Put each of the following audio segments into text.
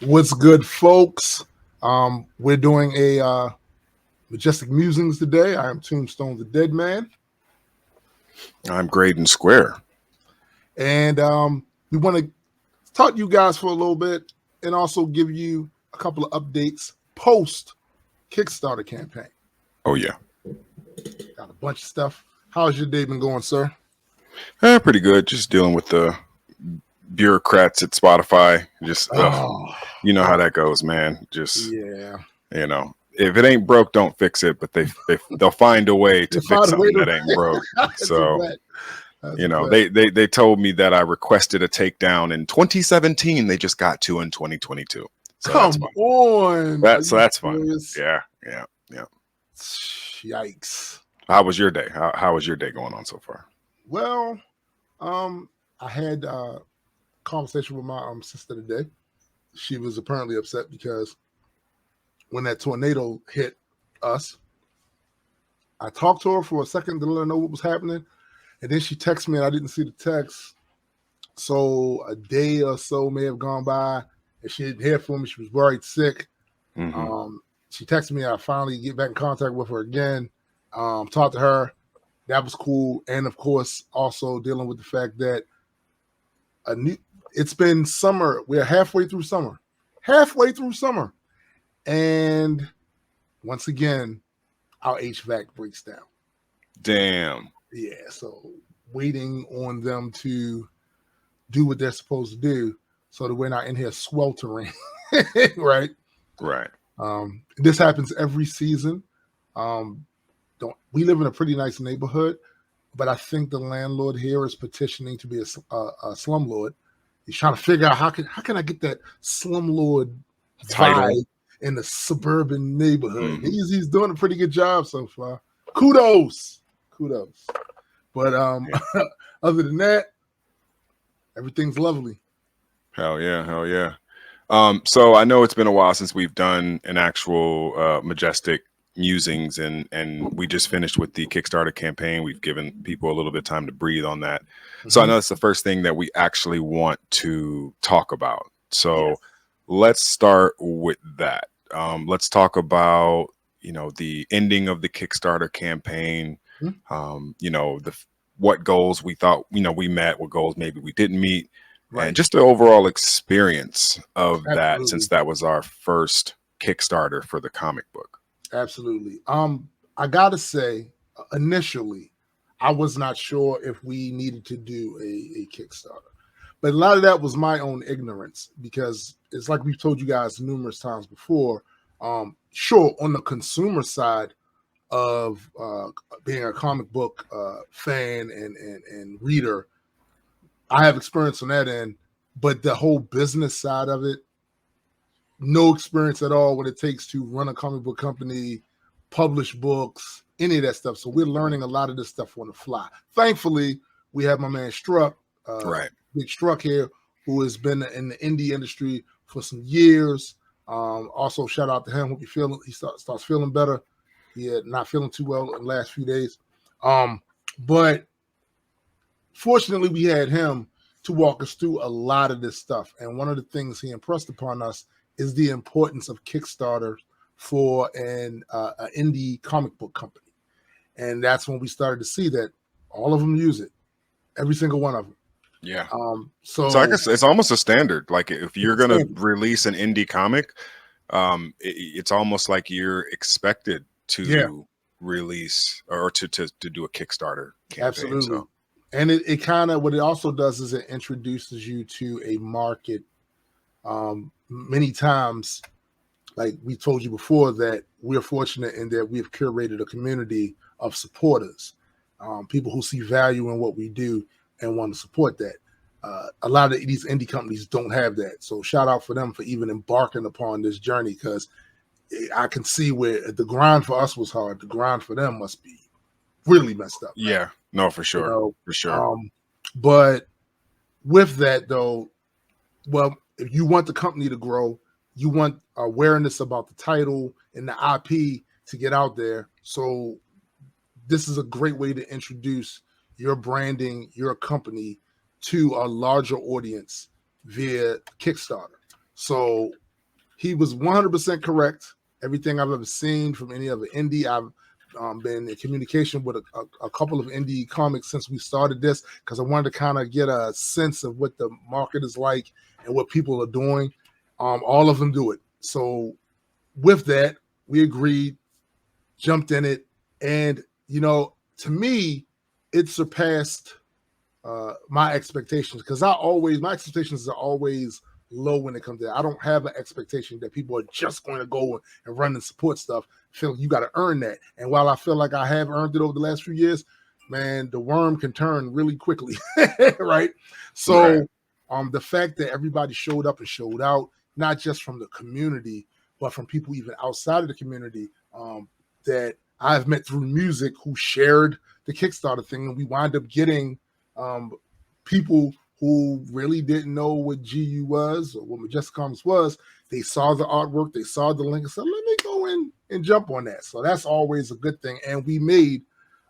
What's good, folks? We're doing a Majestic Musings today. I am Tombstone the Dead Man. I'm Graydon Square. And we want to talk to you guys for a little bit and also give you a couple of updates post Kickstarter campaign. Oh, yeah. Got a bunch of stuff. How's your day been going, sir? Pretty good. Just dealing with the bureaucrats at Spotify. Just, you know how that goes, man. Just, yeah. If it ain't broke, don't fix it. But they'll find a way to fix something that ain't broke. So, they told me that I requested a takedown in 2017. They just got to in 2022. So Come on. That's fun. Yeah. Yikes. How was your day? How was your day going on so far? Well, I had a conversation with my sister today. She was apparently upset because when that tornado hit us, I talked to her for a second to let her know what was happening, and then she texted me and I didn't see the text. So a day or so may have gone by and she didn't hear from me. She was worried sick. Mm-hmm. She texted me. I finally get back in contact with her again. Talked to her. That was cool. And of course, also dealing with the fact that it's been summer. We're halfway through summer. And once again, our HVAC breaks down. Damn. Yeah. So waiting on them to do what they're supposed to do so that we're not in here sweltering. Right. This happens every season. We live in a pretty nice neighborhood, but I think the landlord here is petitioning to be a slumlord. He's trying to figure out how can I get that slumlord vibe in the suburban neighborhood. Mm-hmm. He's doing a pretty good job so far. Kudos. But other than that, everything's lovely. Hell yeah. So I know it's been a while since we've done an actual Majestic Musings, and we just finished with the Kickstarter campaign. We've given people a little bit of time to breathe on that. Mm-hmm. So I know that's the first thing that we actually want to talk about. So let's start with that. Let's talk about, the ending of the Kickstarter campaign. Mm-hmm. What goals we thought, we met, what goals maybe we didn't meet. Right. And just the overall experience of that, since that was our first Kickstarter for the comic book. Absolutely. I gotta say, initially, I was not sure if we needed to do a Kickstarter, but a lot of that was my own ignorance, because it's like we've told you guys numerous times before. Sure, on the consumer side of being a comic book fan and reader, I have experience on that end, but the whole business side of it, no experience at all, what it takes to run a comic book company, publish books, any of that stuff. So we're learning a lot of this stuff on the fly. Thankfully, we have my man Struck, Big Struck here, who has been in the indie industry for some years. Also, shout out to him. Hope he starts feeling better. He had not feeling too well in the last few days. But fortunately, we had him to walk us through a lot of this stuff. And one of the things he impressed upon us is the importance of Kickstarter for an indie comic book company. And that's when we started to see that all of them use it. Every single one of them. Yeah. So I guess it's almost a standard. Like if you're going to release an indie comic, it's almost like you're expected to release or to do a Kickstarter campaign. Absolutely. So. And it kind of, what it also does is it introduces you to a market. Many times, like we told you before, that we're fortunate in that we've curated a community of supporters, people who see value in what we do and want to support that. A lot of these indie companies don't have that. So shout out for them for even embarking upon this journey, because I can see where the grind for us was hard. The grind for them must be really messed up. Yeah, man. No, for sure. For sure. But with that, though, well, if you want the company to grow, you want awareness about the title and the IP to get out there. So this is a great way to introduce your branding, your company, to a larger audience via Kickstarter. So he was 100% correct. Everything I've ever seen from any other indie, I've been in communication with a couple of indie comics since we started this, because I wanted to kind of get a sense of what the market is like and what people are doing. All of them do it. So with that, we agreed, jumped in it, and to me, it surpassed my expectations, because my expectations are always low when it comes to that. I don't have an expectation that people are just going to go and run and support stuff. I feel you got to earn that. And while I feel like I have earned it over the last few years, man, the worm can turn really quickly. Right. So the fact that everybody showed up and showed out, not just from the community, but from people even outside of the community, that I've met through music who shared the Kickstarter thing. And we wind up getting people who really didn't know what GU was or what Majestic Comics was. They saw the artwork, they saw the link, and said, let me go in and jump on that. So that's always a good thing. And we made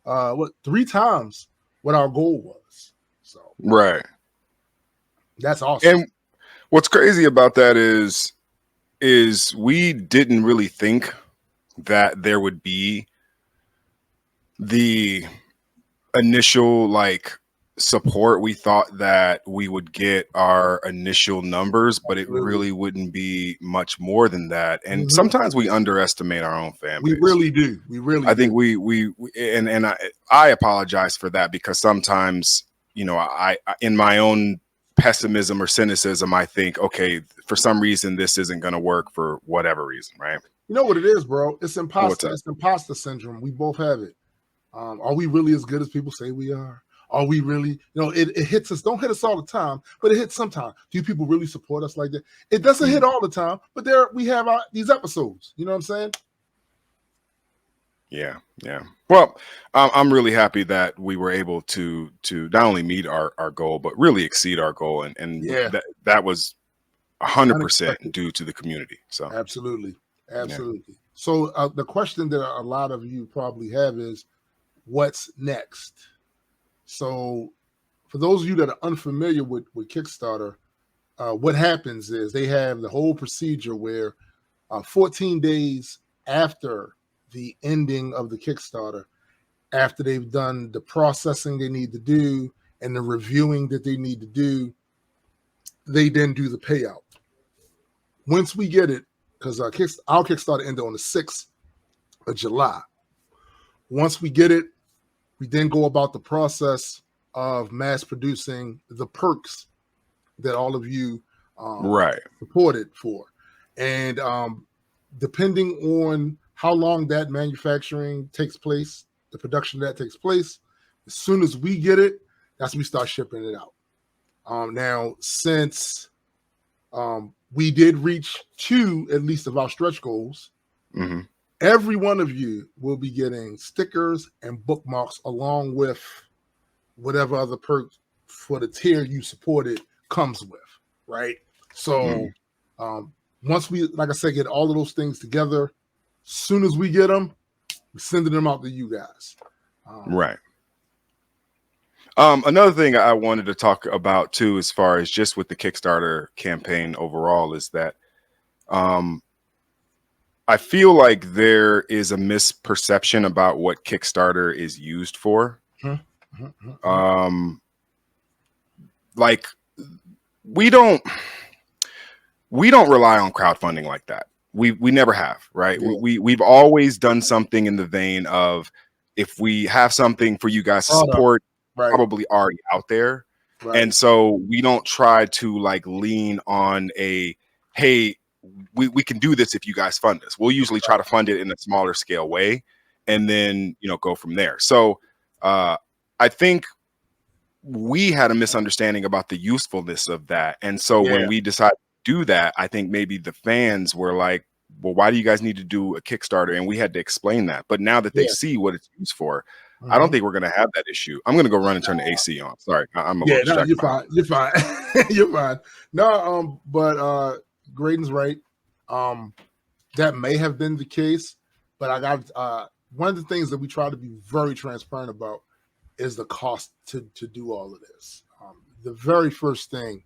3 times what our goal was. So that's awesome. And what's crazy about that is we didn't really think that there would be the initial support. We thought that we would get our initial numbers, but it really wouldn't be much more than that. And sometimes we underestimate our own fan base. We really do. I think we I apologize for that, because sometimes, I in my own pessimism or cynicism, I think, okay, for some reason this isn't going to work for whatever reason, right? You know what it is, bro? It's imposter syndrome. We both have it. Are we really as good as people say we are? Are we really, it hits us, don't hit us all the time, but it hits sometimes. Do people really support us like that? It doesn't hit all the time, but we have these episodes. You know what I'm saying? Yeah. Well, I'm really happy that we were able to not only meet our goal, but really exceed our goal. And that was 100% due to the community. So Absolutely. Yeah. So the question that a lot of you probably have is, what's next? So for those of you that are unfamiliar with Kickstarter, what happens is they have the whole procedure where 14 days after the ending of the Kickstarter, after they've done the processing they need to do and the reviewing that they need to do, they then do the payout. Once we get it, because our Kickstarter ended on the 6th of July. Once we get it, we then go about the process of mass producing the perks that all of you supported for. And depending on how long that manufacturing takes place, the production that takes place, as soon as we get it, that's when we start shipping it out. Now, since we did reach 2 at least of our stretch goals, every one of you will be getting stickers and bookmarks along with whatever other perks for the tier you supported comes with, right? So once we, like I said, get all of those things together, as soon as we get them, we're sending them out to you guys. Another thing I wanted to talk about too, as far as just with the Kickstarter campaign overall, is that I feel like there is a misperception about what Kickstarter is used for. Like we don't rely on crowdfunding like that. We never have, right? We've always done something in the vein of, if we have something for you guys to support, probably already out there. And so we don't try to lean on a, hey, we can do this if you guys fund us. We'll usually try to fund it in a smaller scale way, and then go from there. So I think we had a misunderstanding about the usefulness of that. And so when we decided to do that, I think maybe the fans were like, well, why do you guys need to do a Kickstarter? And we had to explain that. But now that they see what it's used for, I don't think we're going to have that issue. I'm going to go run and turn the AC on. Sorry, I'm a little distracted. You're fine. You're fine. You're fine. No, but Graydon's right. That may have been the case, but I got one of the things that we try to be very transparent about is the cost to do all of this. The very first thing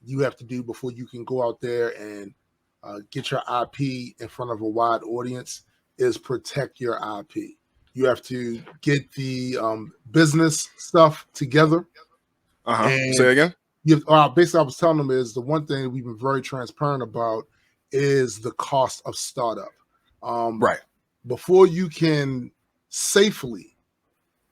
you have to do before you can go out there and get your IP in front of a wide audience is protect your IP. You have to get the business stuff together. And Say again. Basically, I was telling them is the one thing we've been very transparent about is the cost of startup. Right. Before you can safely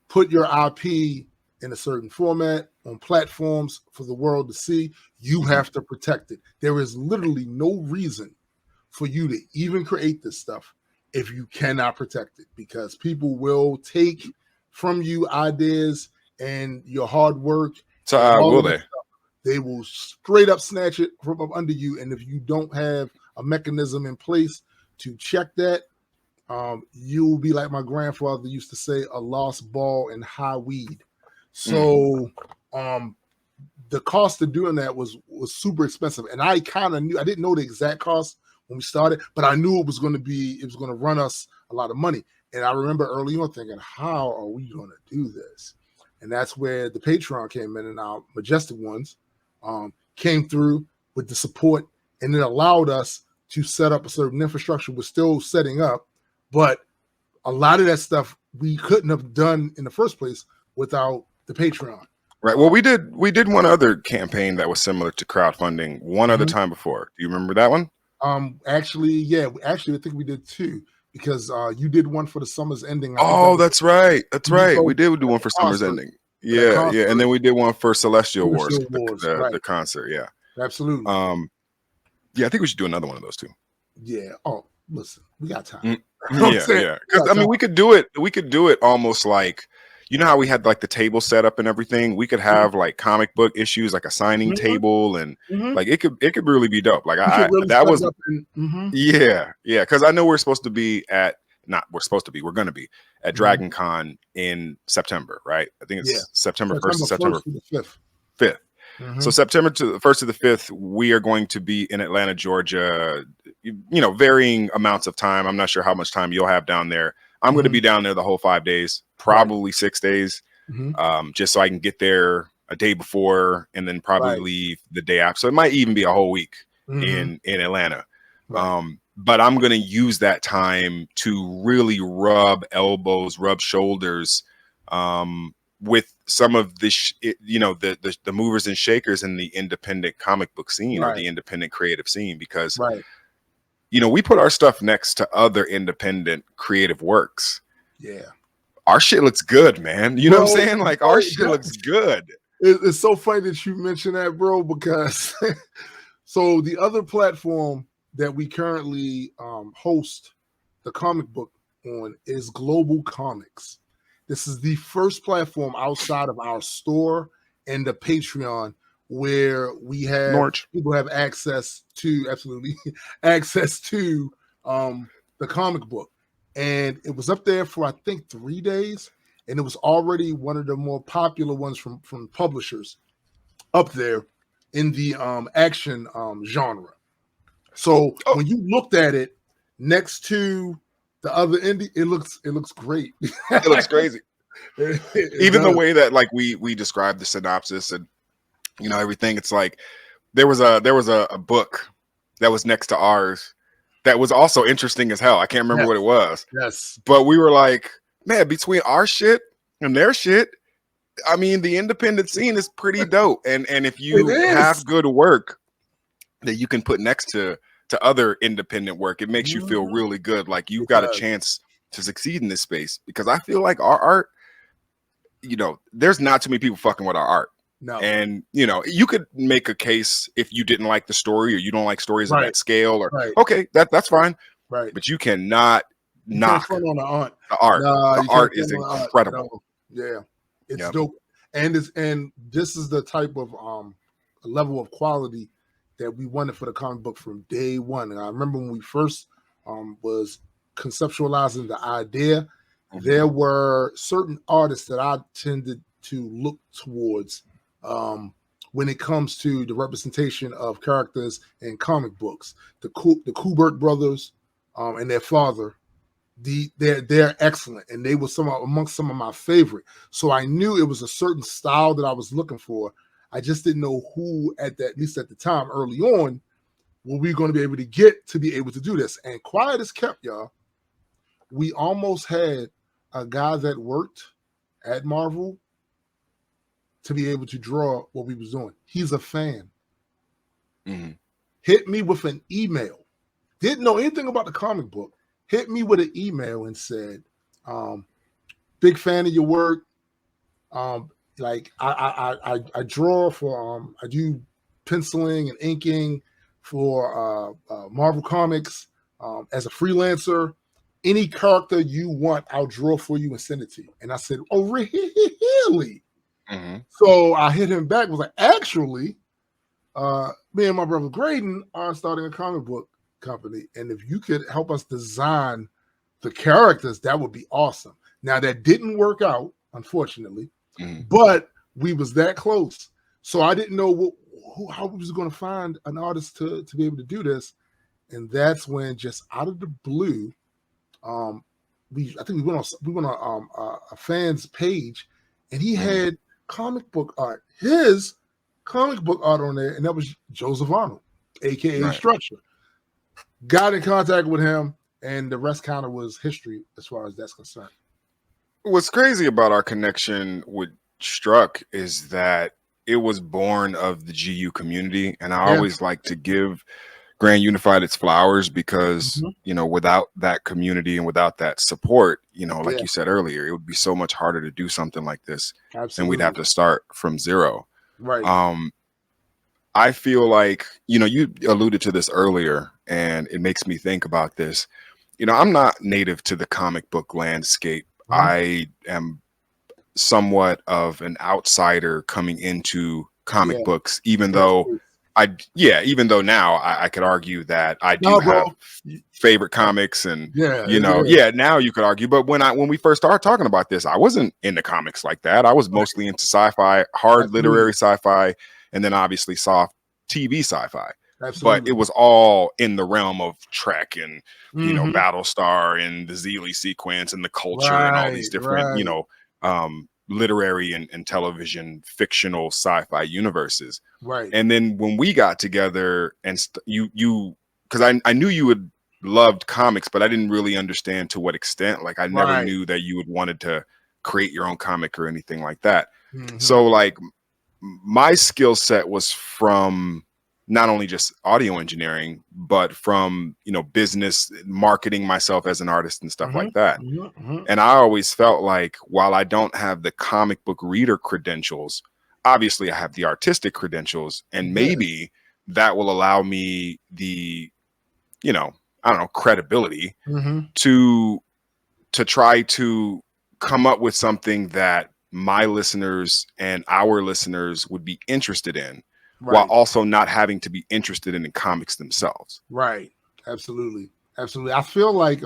put your IP in a certain format on platforms for the world to see, you have to protect it. There is literally no reason for you to even create this stuff if you cannot protect it, because people will take from you ideas and your hard work. So will they? They will straight up snatch it from up under you. And if you don't have a mechanism in place to check that, you'll be like my grandfather used to say, a lost ball in high weed. So the cost of doing that was super expensive. And I kind of knew, I didn't know the exact cost when we started, but I knew it was going to run us a lot of money. And I remember early on thinking, how are we going to do this? And that's where the Patreon came in, and our Majestic ones came through with the support, and it allowed us to set up a certain infrastructure. We're still setting up, but a lot of that stuff we couldn't have done in the first place without the Patreon. Right. Well, we did one other campaign that was similar to crowdfunding one other time before. Do you remember that one? Actually, I think we did two, because you did one for the summer's ending. That's right. That's right. We did do one for summer's ending. Yeah, yeah. And then we did one for Celestial Wars, the concert. Yeah. Absolutely. Yeah, I think we should do another one of those too. Yeah. Oh, listen, we got time. Yeah. Because I mean, we could do it. We could do it almost like, you know how we had like the table set up and everything. We could have like comic book issues, like a signing table, and like it could really be dope. Like because I know we're supposed to be at we're going to be at Dragon Con in September, right? I think it's September 1st to September 5th. So September to the 1st to the 5th, we are going to be in Atlanta, Georgia, varying amounts of time. I'm not sure how much time you'll have down there. I'm going to be down there the whole 5 days, probably 6 days, just so I can get there a day before and then probably leave the day after. So it might even be a whole week in Atlanta. But I'm going to use that time to really rub elbows, rub shoulders with some of the movers and shakers in the independent comic book scene or the independent creative scene, because we put our stuff next to other independent creative works. Yeah. Our shit looks good, man. You know what I'm saying? Like, our shit looks good. It's so funny that you mentioned that, bro, because so the other platform that we currently host the comic book on is Global Comics. This is the first platform outside of our store and the Patreon where we have people have access to the comic book. And it was up there for I think 3 days, and it was already one of the more popular ones from publishers up there in the action genre. So when you looked at it next to the other indie, it looks great. It looks crazy. Even the way that like we described the synopsis and everything, it's like there was a book that was next to ours that was also interesting as hell. I can't remember what it was. Yes. But we were like, man, between our shit and their shit, I mean, the independent scene is pretty dope. And if you have good work that you can put next to other independent work, it makes you feel really good. Like you've got a chance to succeed in this space, because I feel like our art, there's not too many people fucking with our art. No. And you could make a case if you didn't like the story or you don't like stories of that scale, or okay, that's fine. Right. But you cannot knock on the art. The art is incredible. Yeah. It's dope. And this is the type of level of quality that we wanted for the comic book from day one. And I remember when we first was conceptualizing the idea, there were certain artists that I tended to look towards when it comes to the representation of characters in comic books. The Kubert brothers and their father, they're excellent, and they were amongst some of my favorite. So I knew it was a certain style that I was looking for. I just didn't know who at least at the time early on were we going to be able to get to be able to do this? And quiet as kept, y'all. We almost had a guy that worked at Marvel to be able to draw what we was doing. He's a fan. Mm-hmm. Hit me with an email. Didn't know anything about the comic book. Hit me with an email and said, big fan of your work. Like I draw for I do penciling and inking for Marvel Comics as a freelancer. Any character you want, I'll draw for you and send it to you. And I said, oh, really? Mm-hmm. So I hit him back, was like, actually, me and my brother Graydon are starting a comic book company. And if you could help us design the characters, that would be awesome. Now, that didn't work out, unfortunately, but we was that close. So I didn't know how we was going to find an artist to be able to do this. And that's when, just out of the blue, I think we went on a fan's page, and he had comic book art. His comic book art on there, and that was Joseph Arnold, aka Structure. Got in contact with him, and the rest kind of was history as far as that's concerned. What's crazy about our connection with Struck is that it was born of the GU community, and I always like to give Grand Unified its flowers because you know, without that community and without that support, you know, like you said earlier, it would be so much harder to do something like this. Absolutely. And we'd have to start from zero. Right. I feel like, you know, you alluded to this earlier, and it makes me think about this. You know, I'm not native to the comic book landscape. I am somewhat of an outsider coming into comic books, even though even though now I could argue that I do have favorite comics, and you know, now you could argue. But when we first started talking about this, I wasn't into comics like that. I was mostly into sci-fi, hard literary sci-fi, and then obviously soft TV sci-fi. But it was all in the realm of Trek and you know, Battlestar and the Zeely sequence and the culture and all these different you know, literary and television fictional sci-fi universes. Right. And then when we got together and you because I knew you had loved comics, but I didn't really understand to what extent. Like I never knew that you had wanted to create your own comic or anything like that. So like my skill set was from not only just audio engineering, but from, you know, business, marketing myself as an artist and stuff like that. And I always felt like, while I don't have the comic book reader credentials, obviously I have the artistic credentials, and maybe that will allow me the, you know, I don't know, credibility to try to come up with something that my listeners and our listeners would be interested in. While also not having to be interested in the comics themselves. Right. Absolutely. Absolutely. I feel like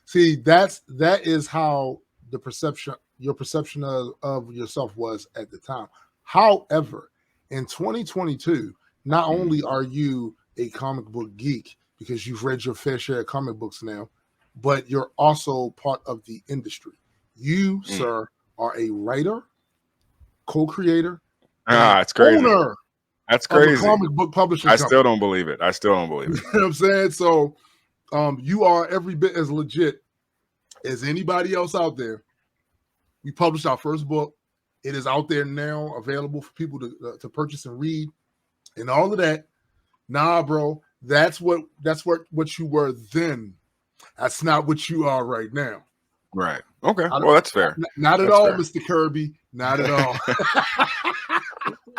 see, that is how your perception of yourself was at the time. However, in 2022, not only are you a comic book geek because you've read your fair share of comic books now, but you're also part of the industry. You, sir, are a writer, co-creator, it's crazy. Owner. That's crazy. Comic book publishing I company. still don't believe it. I still don't believe it. You know what I'm saying? So you are every bit as legit as anybody else out there. We published our first book. It is out there now, available for people to purchase and read and all of that. Nah, bro, that's what you were then. That's not what you are right now. Right. Okay. Well, that's fair. Not at all, Mr. Kirby. Not at all.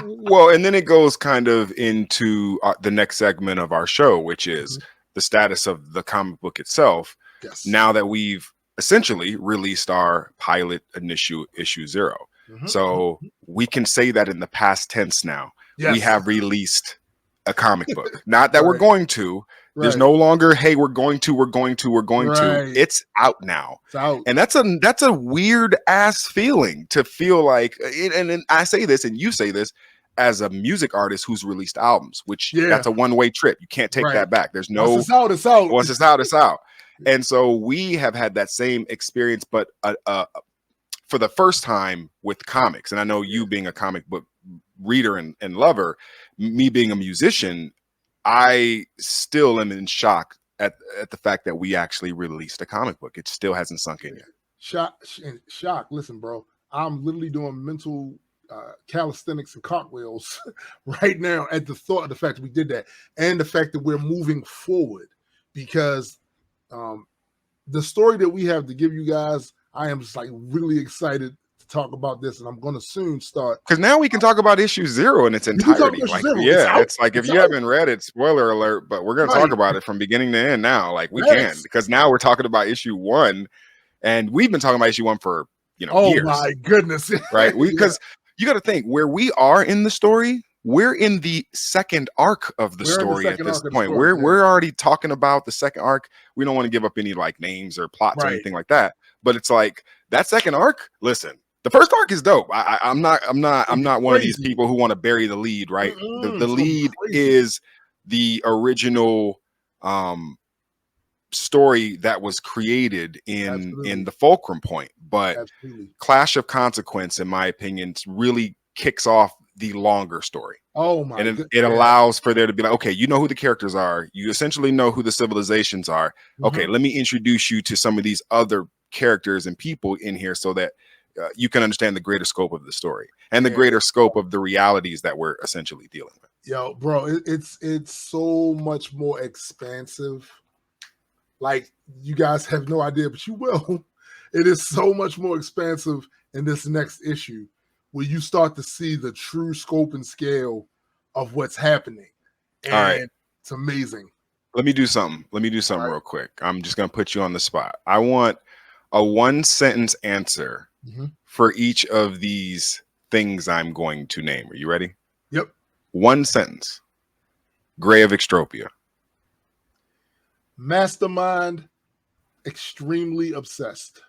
Well, and then it goes kind of into the next segment of our show, which is the status of the comic book itself. Yes. Now that we've essentially released our pilot issue 0. So we can say that in the past tense now. Yes. We have released a comic book. Not that we're going to. There's no longer, hey, we're going to. It's out now. It's out. And that's a weird ass feeling to feel like, and I say this and you say this as a music artist who's released albums, which that's a one-way trip. You can't take that back. There's no, once it's out, it's out. Once it's out, it's out. And so we have had that same experience, but for the first time with comics. And I know you being a comic book reader and lover, me being a musician, I still am in shock at the fact that we actually released a comic book. It still hasn't sunk in yet. Shock. Listen, bro, I'm literally doing mental calisthenics and cartwheels right now at the thought of the fact that we did that, and the fact that we're moving forward, because the story that we have to give you guys, I am just like really excited to talk about this, and I'm going to soon start, because now we can talk about issue 0 in its entirety. Like, yeah, it's like if you haven't read it, spoiler alert, but we're going to talk about it from beginning to end now. Like, we can, because now we're talking about issue 1, and we've been talking about issue 1 for years. Oh my goodness, right? Because you got to think where we are in the story. We're in the second arc of the story at this point. We're already talking about the second arc. We don't want to give up any like names or plots or anything like that. But it's like that second arc. Listen, the first arc is dope. I'm not one of these people who want to bury the lead. Right? The lead is the original story that was created in the fulcrum point. But Clash of Consequence, in my opinion, really kicks off the longer story. Oh my! And it allows for there to be like, okay, you know who the characters are. You essentially know who the civilizations are. Okay, let me introduce you to some of these other characters and people in here so that you can understand the greater scope of the story and the greater scope of the realities that we're essentially dealing with. Yo, bro, it's so much more expansive. Like, you guys have no idea, but you will. It is so much more expansive in this next issue, where you start to see the true scope and scale of what's happening. And all right, it's amazing. Let me do something real quick. I'm just going to put you on the spot. I want a 1-sentence answer for each of these things I'm going to name. Are you ready? Yep. 1 sentence. Gray of Extropia. Mastermind, extremely obsessed.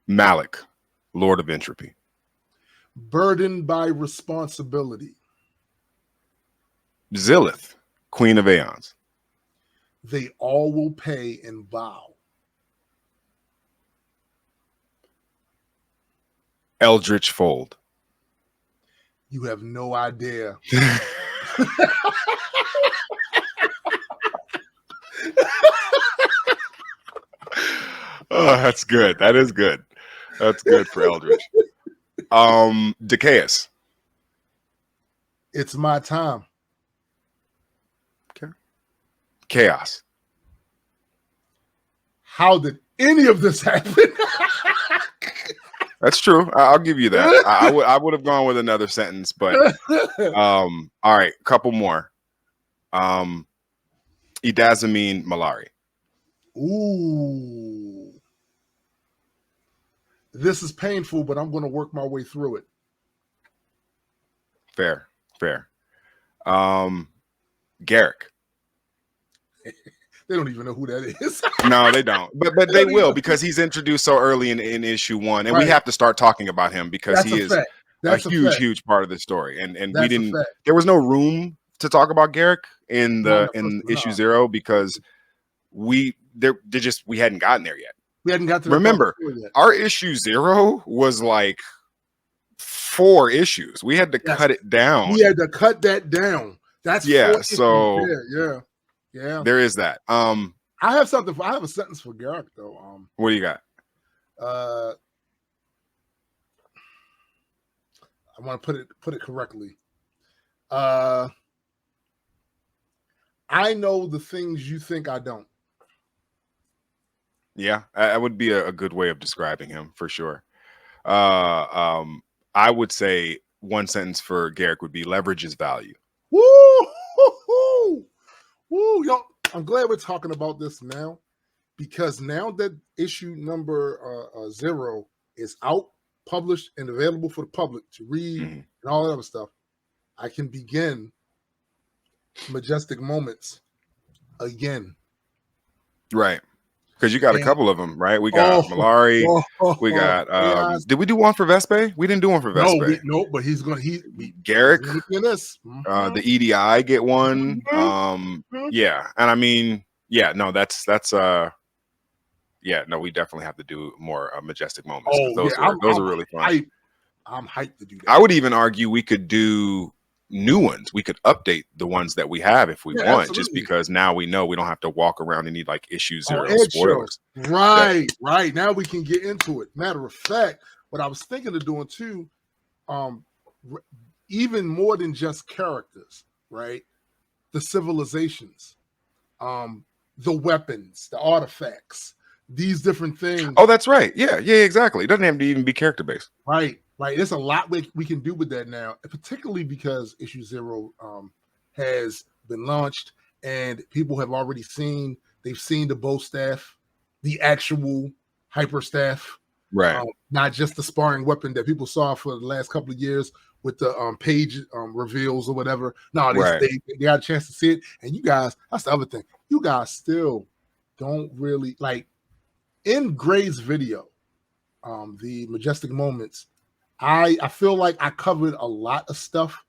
Malik, Lord of Entropy. Burdened by responsibility. Zilith, Queen of Aeons. They all will pay and bow. Eldritch Fold. You have no idea. Oh, that's good. That is good. That's good for Eldritch. Decaeus. It's my time. Okay. Chaos. How did any of this happen? That's true. I'll give you that. I would have gone with another sentence, but all right, couple more. Idazamine Malari. Ooh. This is painful, but I'm going to work my way through it. Fair. Garrick. They don't even know who that is. No, they don't. But they will, because he's introduced so early in issue 1, and we have to start talking about him because he is a huge part of the story. And we didn't. There was no room to talk about Garrick in issue 0 because we hadn't gotten there yet. We hadn't got to. Remember, our issue 0 was like 4 issues. We had to cut it down. We had to cut that down. That's so yeah. There is that. I have something. I have a sentence for Garrick though. What do you got? I want to put it correctly. I know the things you think I don't. Yeah, that would be a good way of describing him for sure. I would say 1 sentence for Garrick would be leverage is value. Woo! Woo! Yo, I'm glad we're talking about this now, because now that issue number 0 is out, published, and available for the public to read and all that other stuff, I can begin Majestic Moments again. Right. Because you got a couple of them, right? We got Malari. We got. Did we do one for Vespe? We didn't do one for Vespe. No, but he's gonna. Garrick. In this. The EDI get one. Yeah, and I mean, yeah, no, that's. Yeah, no, we definitely have to do more Majestic Moments. Those are really fun. I'm hyped to do that. I would even argue we could do new ones. We could update the ones that we have if we Yeah, want, just absolutely. because now we know we don't have to walk around and need like issue On zero eggshell. spoilers. Right, right. Now we can get into it. Matter of fact, what I was thinking of doing too, um, even more than just characters, right? The civilizations, the weapons, the artifacts, these different things. Oh, that's right. Yeah, yeah, exactly. It doesn't have to even be character based. Right, right. There's a lot we can do with that now, particularly because issue zero has been launched and people have already seen. They've seen the bow staff, the actual hyper staff, Right. not just the sparring weapon that people saw for the last couple of years with the page reveals or whatever. No, Right. they got a chance to see it. And you guys, that's the other thing. You guys still don't really like in Gray's video, the Majestic Moments. I feel like I covered a lot of stuff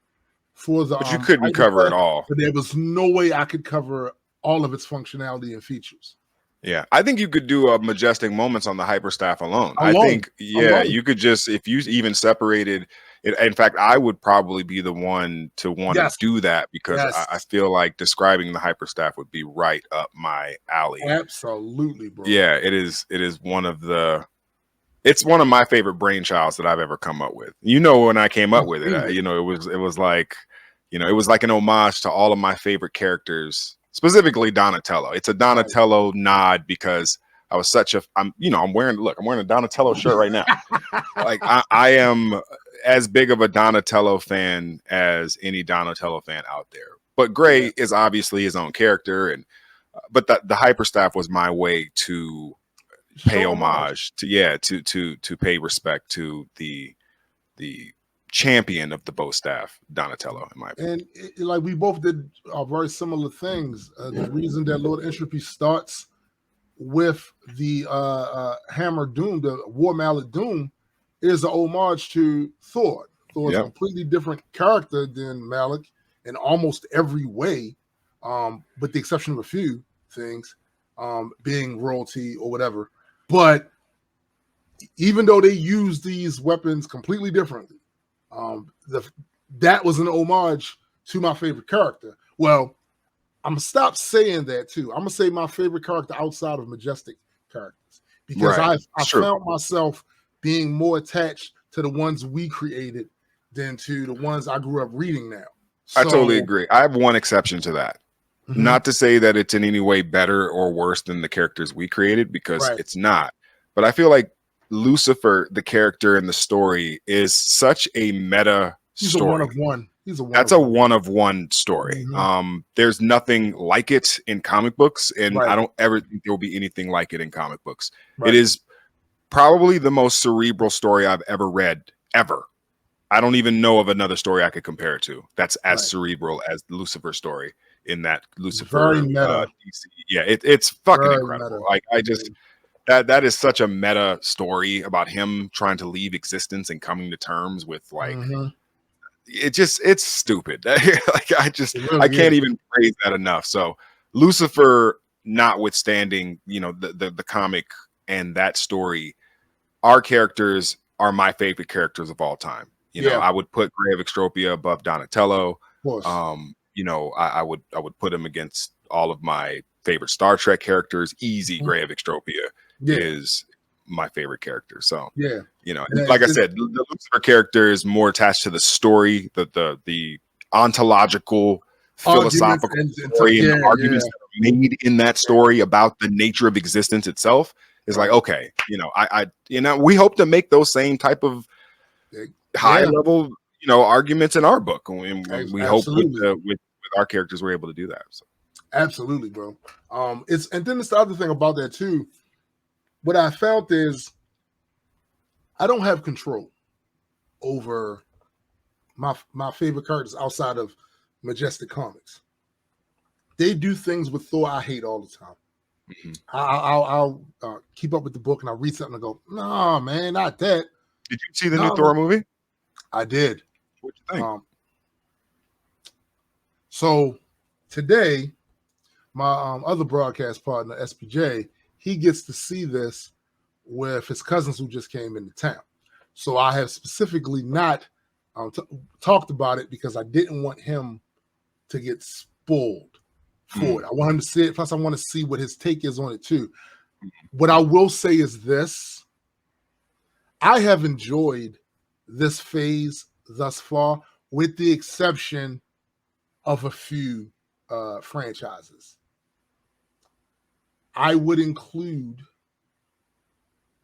for the But you couldn't cover it all. but there was no way I could cover all of its functionality and features. Yeah, I think you could do a Majestic Moments on the hyperstaff alone. I think, yeah, you could just, if you even separated it. In fact, I would probably be the one to want to do that because I feel like describing the hyperstaff would be right up my alley. Absolutely, bro. Yeah, it is. It is one of the. It's one of my favorite brainchilds that I've ever come up with. You know, when I came up with it, you know, it was like, you know, it was like an homage to all of my favorite characters. Specifically Donatello. It's a Donatello nod because I was such a I'm wearing a Donatello shirt right now. Like I am as big of a Donatello fan as any Donatello fan out there. But Gray is obviously his own character, and but the hyperstaff was my way to pay homage to pay respect to the champion of the bow staff, Donatello, in my opinion. And like we both did very similar things. The reason that Lord Entropy starts with the Hammer Doom, the War Mallet Doom, is an homage to Thor. Thor is a completely different character than Malik in almost every way, with the exception of a few things, being royalty or whatever. But even though they use these weapons completely differently, that was an homage to my favorite character. Well, I'm gonna stop saying that too. I'm gonna say my favorite character outside of Majestic characters because I found myself being more attached to the ones we created than to the ones I grew up reading now. So, I totally agree. I have one exception to that. Not to say that it's in any way better or worse than the characters we created, because it's not. But I feel like Lucifer, the character in the story, is such a meta story. A one of one. That's a one of one story. There's nothing like it in comic books, and I don't ever think there will be anything like it in comic books. It is probably the most cerebral story I've ever read, ever. I don't even know of another story I could compare it to that's as cerebral as the Lucifer story in that Lucifer DC. Yeah, it's fucking incredible. Like I just that is such a meta story about him trying to leave existence and coming to terms with like it's stupid. Like I can't even praise that enough. So Lucifer, notwithstanding, you know, the comic and that story, our characters are my favorite characters of all time. You know, I would put Grey of Extropia above Donatello. You know, I would put him against all of my favorite Star Trek characters. Easy, Grey of Extropia is my favorite character. So you know, like I said, the Lucifer character is more attached to the story, the ontological, philosophical story, and the arguments that are made in that story about the nature of existence itself. Is like, okay, you know, we hope to make those same type of high level, you know, arguments in our book, and we hope with our characters we're able to do that. So. Absolutely, bro. And then it's the other thing about that too. What I found is I don't have control over my favorite characters outside of Majestic Comics. They do things with Thor I hate all the time. I'll keep up with the book and I'll read something and go, no, man, not that. Did you see the new Thor movie? I did. What you think? So today, my other broadcast partner, SPJ, he gets to see this with his cousins who just came into town. So I have specifically not talked about it because I didn't want him to get spoiled for it. I want him to see it. Plus, I want to see what his take is on it too. What I will say is this: I have enjoyed this phase thus far, with the exception of a few franchises. I would include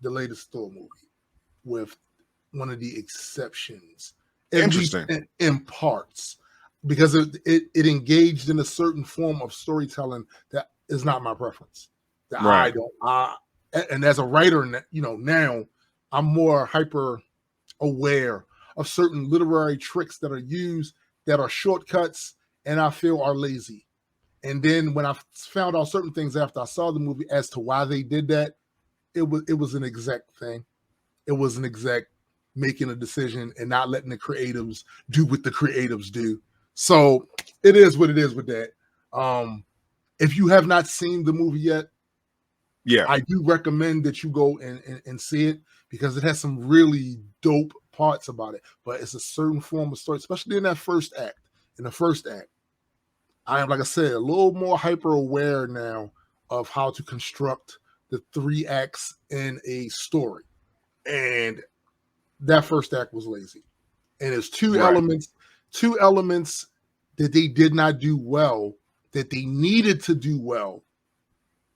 the latest Thor movie with one of the exceptions, at least in parts, because it engaged in a certain form of storytelling that is not my preference. That Right. And as a writer, now I'm more hyper aware of certain literary tricks that are used that are shortcuts and I feel are lazy. And then when I found out certain things after I saw the movie as to why they did that, it was an exec thing. It was an exec making a decision and not letting the creatives do what the creatives do. So it is what it is with that. If you have not seen the movie yet, I do recommend that you go and see it because it has some really dope parts about it. But it's a certain form of story, especially in that first act. In the first act, I am, like I said, a little more hyper aware now of how to construct the 3 acts in a story. And that first act was lazy. And there's two elements that they did not do well, that they needed to do well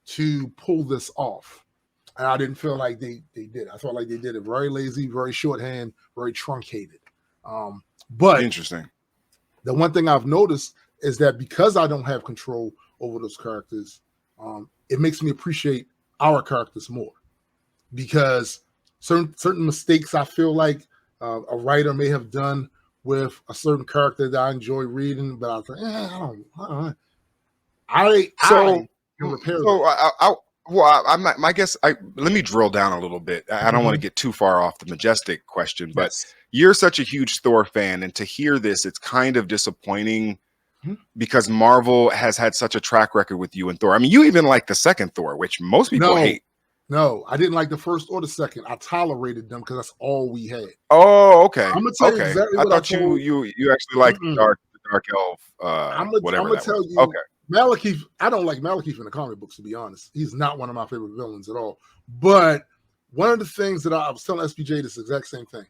to pull this off. And I didn't feel like they did. I felt like they did it very lazy, very shorthand, very truncated. But interesting. The one thing I've noticed is that because I don't have control over those characters, it makes me appreciate our characters more. Because certain mistakes I feel like a writer may have done with a certain character that I enjoy reading, but I was like, I don't. I can repair that. I guess let me drill down a little bit. I don't want to get too far off the Majestic question, but you're such a huge Thor fan, and to hear this, it's kind of disappointing because Marvel has had such a track record with you and Thor. I mean, you even like the second Thor, which most people hate. No, I didn't like the first or the second. I tolerated them because that's all we had. Oh, okay. I'm gonna tell you exactly what I thought you actually liked the dark elf. I'm gonna tell you. Okay. Malekith, I don't like Malekith in the comic books, to be honest. He's not one of my favorite villains at all. But one of the things that I was telling SPJ this exact same thing.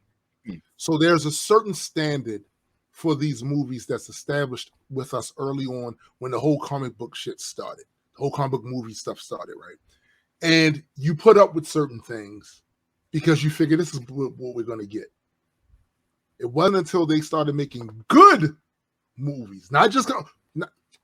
So there's a certain standard for these movies that's established with us early on when the whole comic book shit started. The whole comic book movie stuff started, right? And you put up with certain things because you figure this is what we're going to get. It wasn't until they started making good movies, not just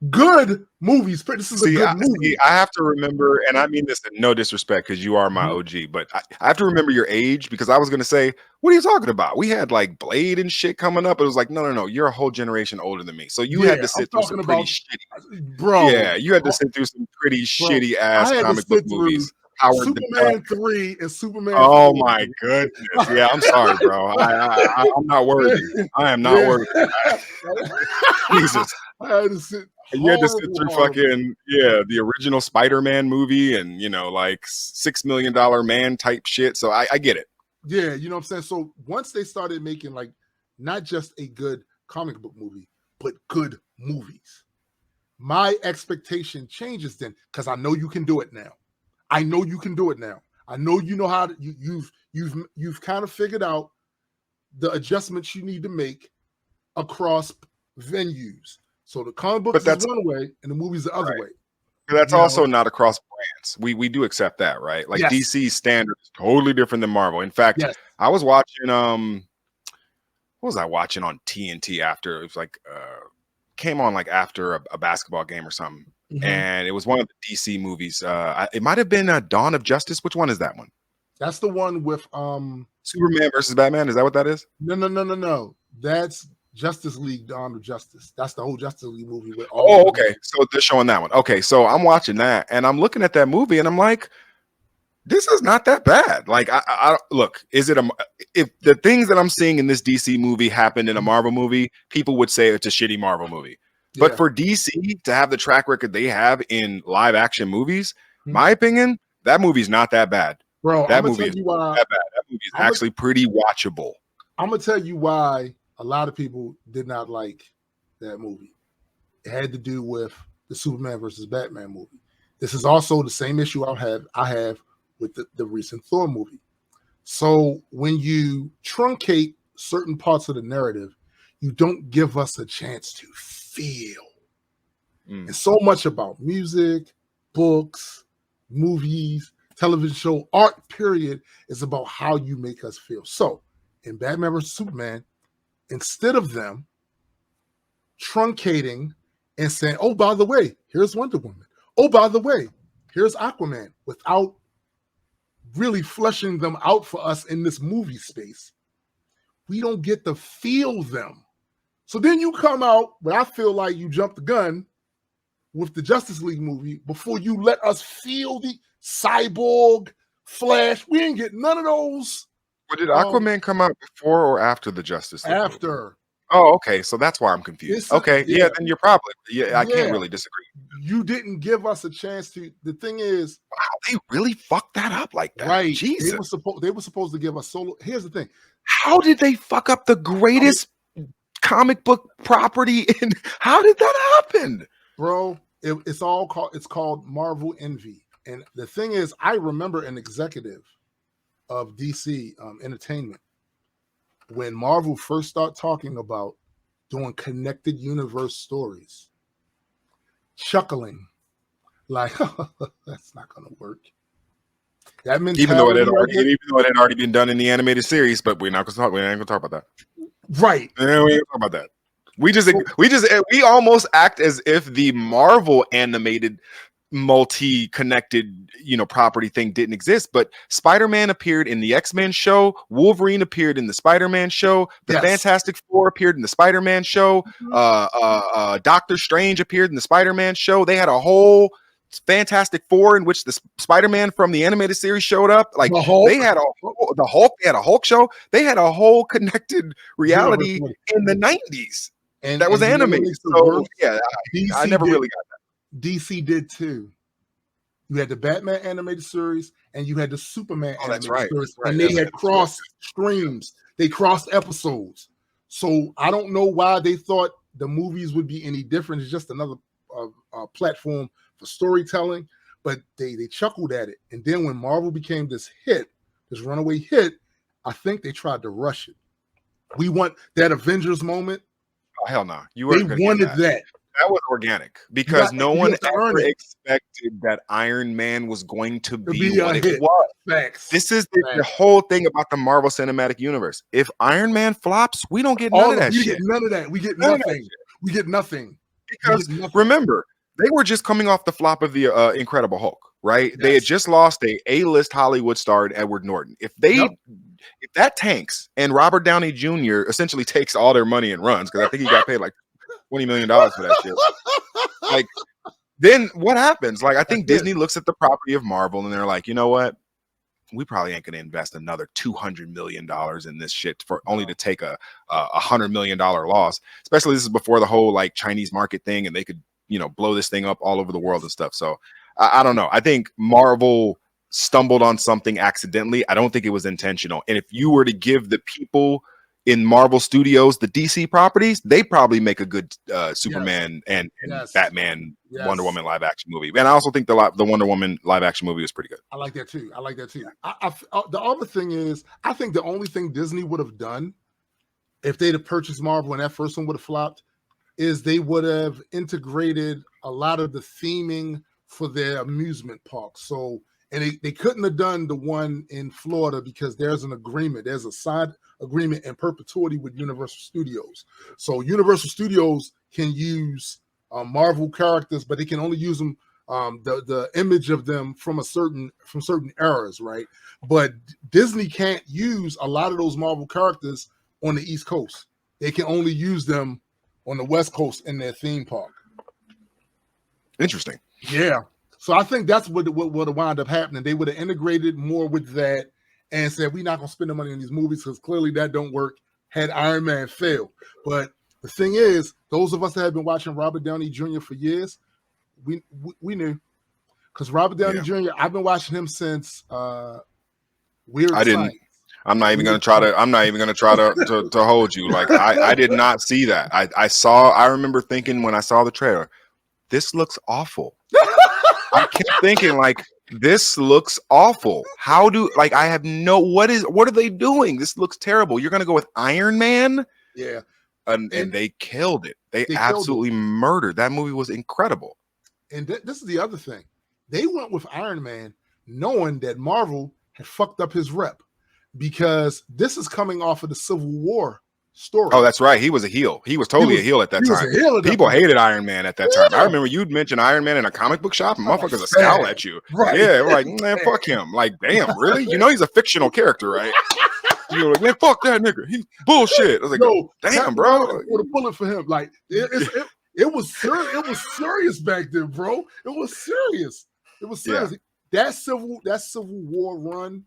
good movies. This is a good movie. I have to remember, and I mean this in no disrespect because you are my OG, but I have to remember your age because I was going to say, what are you talking about? We had like Blade and shit coming up. It was like, no, you're a whole generation older than me. So you had to sit through some pretty shitty, bro. Yeah, you had to sit through some pretty shitty ass comic book movies. Superman 3 and Superman 4. Oh my goodness. Yeah, I'm sorry, bro. I'm not worthy. I am not worthy. Jesus. I had to sit. You had to sit through fucking the original Spider-Man movie and like $6 million man type shit. So I get it. Yeah, you know what I'm saying? So once they started making like not just a good comic book movie, but good movies, my expectation changes then because I know you can do it now. I know you can do it now. I know you know how to, you've kind of figured out the adjustments you need to make across venues. So the comic books is one way and the movies the other way. But that's also not across brands. We do accept that, right? Like DC's standard is totally different than Marvel. In fact, I was watching what was I watching on TNT after? It was like came on like after a basketball game or something. And it was one of the DC movies. It might have been Dawn of Justice. Which one is that one? That's the one with Superman versus Batman. Is that what that is? No. That's Justice League, Dawn of Justice. That's the whole Justice League movie. With okay. So they're showing that one. Okay, so I'm watching that, and I'm looking at that movie, and I'm like, this is not that bad. Like, I look, is it if the things that I'm seeing in this DC movie happened in a Marvel movie, people would say it's a shitty Marvel movie. But for DC to have the track record they have in live action movies, my opinion, that movie's not that bad. Bro, that movie is not that bad. That movie is actually pretty watchable. I'm gonna tell you why a lot of people did not like that movie. It had to do with the Superman versus Batman movie. This is also the same issue I have with the recent Thor movie. So when you truncate certain parts of the narrative, you don't give us a chance to feel. It's so much about music, books, movies, television show, art, period, is about how you make us feel. So in Batman vs. Superman, instead of them truncating and saying, oh, by the way, here's Wonder Woman. Oh, by the way, here's Aquaman, without really fleshing them out for us in this movie space, we don't get to feel them. So then you come out, but I feel like you jumped the gun with the Justice League movie before you let us feel the Cyborg, Flash. We didn't get none of those. But did Aquaman come out before or after the Justice League after movie? Oh, okay. So that's why I'm confused. Okay. Yeah, then you're probably, I can't really disagree. You didn't give us a chance to. The thing is, wow, they really fucked that up like that. Right. Jesus. They were supposed to give us solo. Here's the thing. How did they fuck up the greatest comic book property? And how did that happen? Bro, it's called Marvel Envy. And the thing is, I remember an executive of DC Entertainment when Marvel first started talking about doing connected universe stories, chuckling like, that's not going to work. That mentality, even though it had already been done in the animated series, but we're not going to talk about that. Right. We ain't gonna talk about that. We almost act as if the Marvel animated multi-connected property thing didn't exist, but Spider-Man appeared in the X-Men show, Wolverine appeared in the Spider-Man show, the Fantastic Four appeared in the Spider-Man show, Doctor Strange appeared in the Spider-Man show. They had a whole Fantastic Four in which the Spider-Man from the animated series showed up. Like they had the Hulk, they had a Hulk show, they had a whole connected reality in the 90s. And that was animated. So yeah, I never really got that. DC did too. You had the Batman animated series and you had the Superman animated series, and they had crossed streams. They crossed episodes. So I don't know why they thought the movies would be any different. It's just another platform for storytelling, but they chuckled at it. And then when Marvel became this runaway hit, I think they tried to rush it. We want that Avengers moment. Oh, hell no. They wanted that. That was organic because no one ever expected that Iron Man was going to be what it was. Facts. This is the whole thing about the Marvel Cinematic Universe. If Iron Man flops, we don't get none of that shit. We get none of that. We get nothing. We get nothing. Because remember, they were just coming off the flop of the Incredible Hulk, right? Yes. They had just lost a A-list Hollywood star in Edward Norton. If that tanks and Robert Downey Jr. essentially takes all their money and runs, because I think he got paid like $20 million for that shit. Like, then what happens? Like, I think Disney looks at the property of Marvel and they're like, you know what? We probably ain't going to invest another $200 million in this shit for only to take a $100 million loss. Especially this is before the whole like Chinese market thing, and they could blow this thing up all over the world and stuff. So I don't know. I think Marvel stumbled on something accidentally. I don't think it was intentional. And if you were to give the people in Marvel Studios the DC properties, they probably make a good Superman and Batman Wonder Woman live action movie. And I also think the Wonder Woman live action movie was pretty good. I like that too. The other thing is, I think the only thing Disney would have done if they'd have purchased Marvel and that first one would have flopped is they would have integrated a lot of the theming for their amusement parks. So, and they couldn't have done the one in Florida because there's an agreement. There's a signed agreement in perpetuity with Universal Studios. So Universal Studios can use Marvel characters, but they can only use them the image of them from certain eras, right? But Disney can't use a lot of those Marvel characters on the East Coast. They can only use them on the West Coast in their theme park. Interesting. Yeah. So I think that's what would wind up happening. They would have integrated more with that and said, we're not going to spend the money on these movies because clearly that don't work had Iron Man failed. But the thing is, those of us that have been watching Robert Downey Jr. for years, we knew. Because Robert Downey Jr., I've been watching him since Weird Science. I'm not even gonna try to hold you. Like I did not see that. I remember thinking when I saw the trailer, this looks awful. I kept thinking like, this looks awful. What are they doing? This looks terrible. You're gonna go with Iron Man? Yeah. And they killed it. They absolutely murdered. That movie was incredible. And this is the other thing. They went with Iron Man knowing that Marvel had fucked up his rep, because this is coming off of the Civil War story. Oh, that's right. He was a heel. He was totally a heel at that time. People hated Iron Man at that time. I remember you'd mention Iron Man in a comic book shop and motherfuckers would scowl at you. Right. Yeah, we're like, man, fuck him. Like, damn, really? You know he's a fictional character, right? You're like, man, fuck that nigga. He's bullshit. I was like, no, damn, bro. With a bullet for him. Like, it was serious. It was serious back then, bro. It was serious. It was serious. Yeah. That Civil War run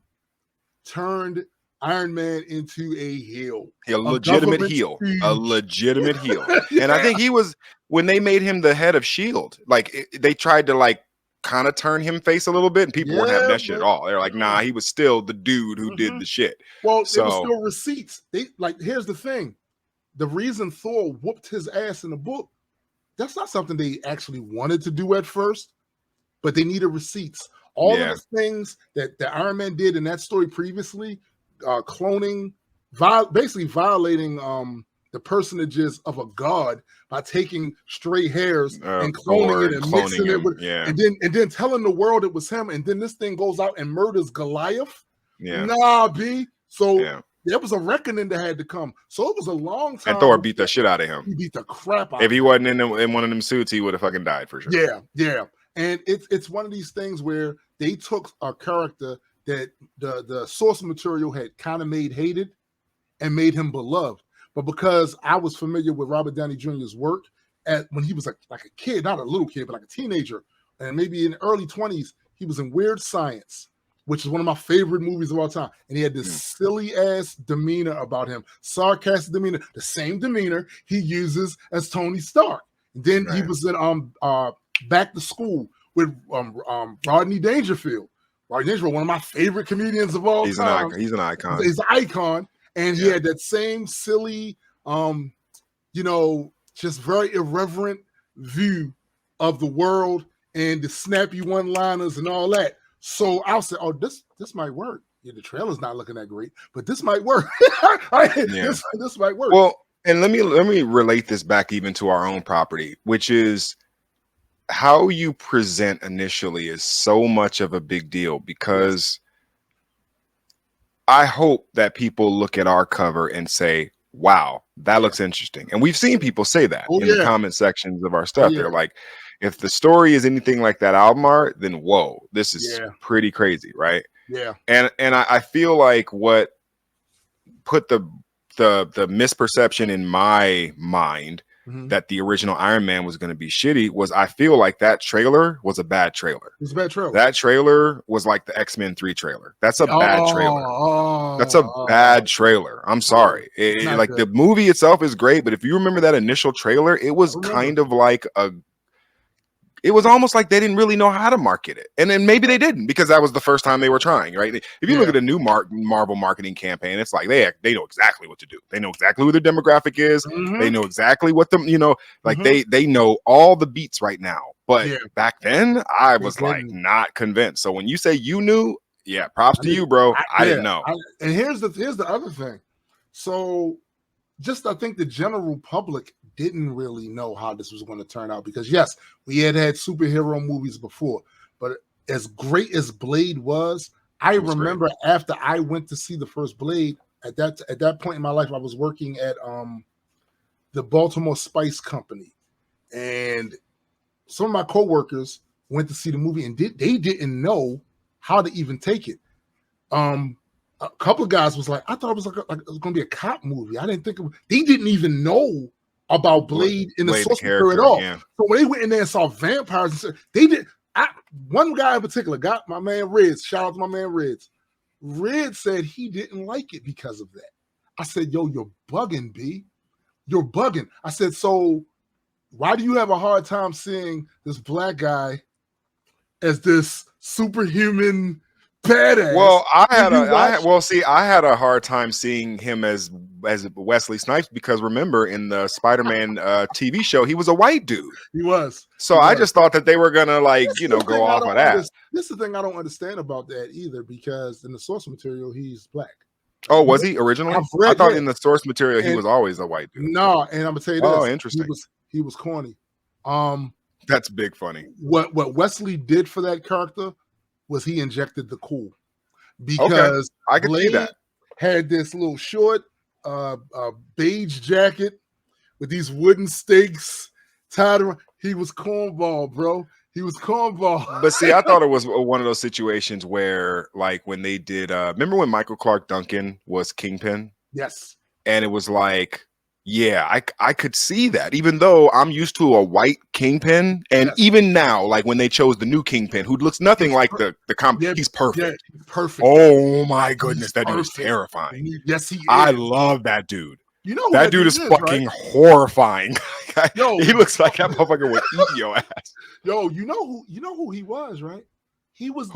turned Iron Man into a heel. A legitimate heel. Yeah. And I think he was, when they made him the head of S.H.I.E.L.D., like they tried to like kind of turn him face a little bit, and people weren't having that shit at all. They're like, nah, he was still the dude who did the shit. Well, it was still receipts. Here's the thing. The reason Thor whooped his ass in the book, that's not something they actually wanted to do at first, but they needed receipts. All of the things that the Iron Man did in that story previously, cloning, basically violating the personages of a god by taking stray hairs and cloning it and mixing it with, and then telling the world it was him, and then this thing goes out and murders Goliath. Yeah. Nah, B. So there was a reckoning that had to come. So it was a long time. And Thor beat the shit out of him. He beat the crap out of him. If he wasn't in one of them suits, he would have fucking died for sure. Yeah, yeah. And it's one of these things where they took a character that the source material had kind of made hated and made him beloved. But because I was familiar with Robert Downey Jr.'s work when he was like a kid, not a little kid, but like a teenager, and maybe in the early 20s, he was in Weird Science, which is one of my favorite movies of all time. And he had this silly ass demeanor about him, sarcastic demeanor, the same demeanor he uses as Tony Stark. And then he was in Back to School with Rodney Dangerfield. Rodney Dangerfield, one of my favorite comedians of all time. He's an icon. He's an icon. And he had that same silly, just very irreverent view of the world and the snappy one-liners and all that. So I'll say, oh, this might work. Yeah, the trailer's not looking that great, but this might work. This might work. Well, and let me relate this back even to our own property, which is how you present initially is so much of a big deal, because I hope that people look at our cover and say, wow, that looks interesting. And we've seen people say that in the comment sections of our stuff. They're like, if the story is anything like that album art, then whoa, this is pretty crazy, right? Yeah. And I feel like what put the misperception in my mind that the original Iron Man was going to be shitty was, I feel like that trailer was a bad trailer. It was a bad trailer. That trailer was like the X-Men 3 trailer. That's a bad trailer. That's a bad trailer. I'm sorry. Like the movie itself is great, but if you remember that initial trailer, it was kind of like it was almost like they didn't really know how to market it. And then maybe they didn't, because that was the first time they were trying, right? If you look at a new Marvel marketing campaign, it's like they know exactly what to do. They know exactly who their demographic is. They know exactly what they know all the beats right now. But back then, I was like not convinced. So when you say you knew, props to you, bro. I didn't know. And here's the other thing. So I think the general public didn't really know how this was going to turn out, because yes, we had superhero movies before, but as great as Blade was, I remember after I went to see the first Blade, at that point in my life, I was working at the Baltimore Spice Company, and some of my coworkers went to see the movie, and they didn't know how to even take it. A couple of guys was like, I thought it was like it was going to be a cop movie. I didn't think they didn't even know about Blade in the source material at all. So when they went in there and saw vampires, they did. One guy in particular, got my man Reds. Shout out to my man Reds. Red said he didn't like it because of that. I said, yo, you're bugging, B. You're bugging. I said, so why do you have a hard time seeing this black guy as this superhuman badass. Well, I had a hard time seeing him as Wesley Snipes because remember in the Spider-Man TV show he was a white dude. He was. So I just thought that they were gonna go off of that. This is the thing I don't understand about that either, because in the source material he's black. Oh, was he originally? I thought in the source material he was always a white dude. No, and I'm gonna tell you this. Oh, interesting. He was corny. That's big funny. What Wesley did for that character was he injected the cool, because I could see that. Had this little short beige jacket with these wooden stakes tied around. He was cornball, bro. He was cornball. But see, I thought it was one of those situations where, like, when they did, remember when Michael Clark Duncan was Kingpin? Yes. And it was like, yeah, I could see that, even though I'm used to a white Kingpin. And even now, like when they chose the new Kingpin, who looks nothing like the he's perfect. Yeah, perfect. Oh my goodness, that dude is terrifying. Yes, he is. I love that dude. You know that dude is fucking horrifying. Yo, he the that motherfucker would eat your ass. Yo, you know who he was, right? He was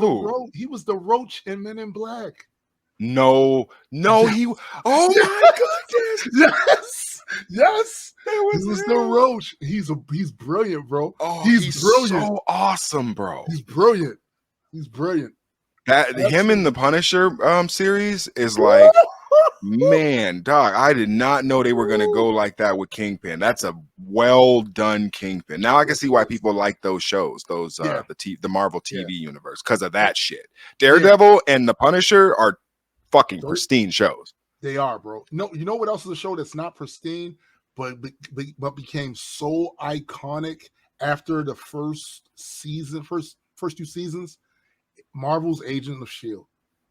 he was the Roach in Men in Black. No, he. Oh my goodness! Yes, he was the Roach. He's brilliant, bro. Oh, he's brilliant. So awesome, bro. He's brilliant. That him in the Punisher series is like, man, dog. I did not know they were gonna go like that with Kingpin. That's a well done Kingpin. Now I can see why people like those shows, the Marvel TV universe, because of that shit. Daredevil and the Punisher are fucking pristine shows. They are, bro. No, you know what else is a show that's not pristine, but became so iconic after the first two seasons? Marvel's Agent of S.H.I.E.L.D.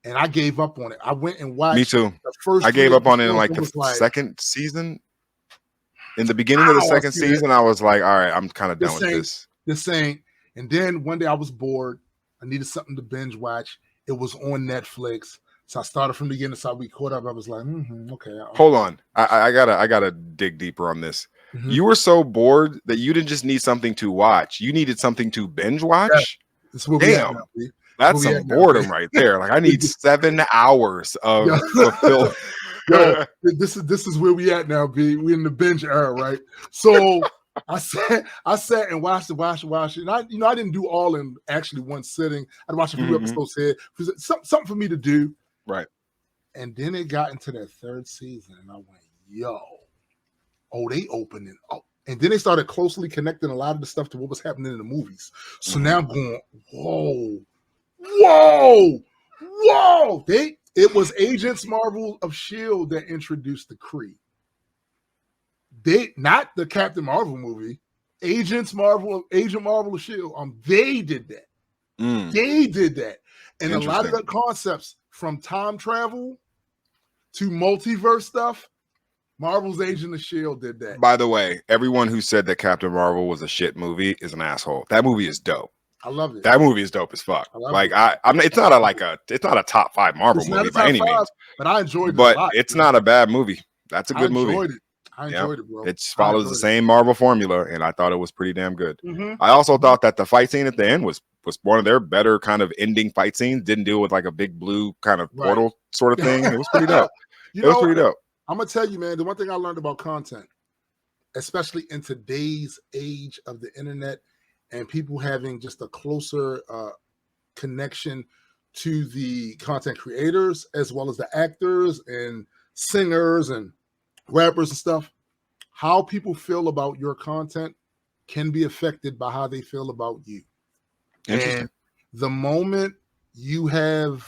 And I gave up on it. I went and watched. Me too. The first I gave up on it in like the second season. In the beginning of the second season, I was like, all right, I'm kind of done with this. This ain't. And then one day I was bored. I needed something to binge watch. It was on Netflix. So I started from the beginning, so we caught up. I was like, okay. Hold on. I gotta dig deeper on this. Mm-hmm. You were so bored that you didn't just need something to watch. You needed something to binge watch? Yeah. Damn. That's some boredom right there. Like I need 7 hours of fulfillment. Yo, this is where we at now, B. We in the binge era, right? So I sat and watched it. And I didn't do all in actually one sitting. I'd watch a few episodes here. Something for me to do. Right. And then it got into that third season, and I went, they opened it. Oh, and then they started closely connecting a lot of the stuff to what was happening in the movies. So now I'm going, whoa. It was Agents Marvel of S.H.I.E.L.D. that introduced the Cree. Not the Captain Marvel movie. Agent Marvel of S.H.I.E.L.D. They did that. They did that. And a lot of the concepts from time travel to multiverse stuff, Marvel's Agent of S.H.I.E.L.D. did that. By the way, everyone who said that Captain Marvel was a shit movie is an asshole. That movie is dope. I love it. That movie is dope as fuck. It's not a top 5 Marvel movie by any means. But I enjoyed it. But it's not a bad movie. That's a good movie. I enjoyed it, bro. It follows the same Marvel formula, and I thought it was pretty damn good. I also thought that the fight scene at the end was one of their better kind of ending fight scenes. Didn't deal with like a big blue kind of portal sort of thing. It was pretty dope. Was pretty dope. I'm gonna tell you, man, the one thing I learned about content, especially in today's age of the internet and people having just a closer connection to the content creators as well as the actors and singers and rappers and stuff, how people feel about your content can be affected by how they feel about you. And the moment you have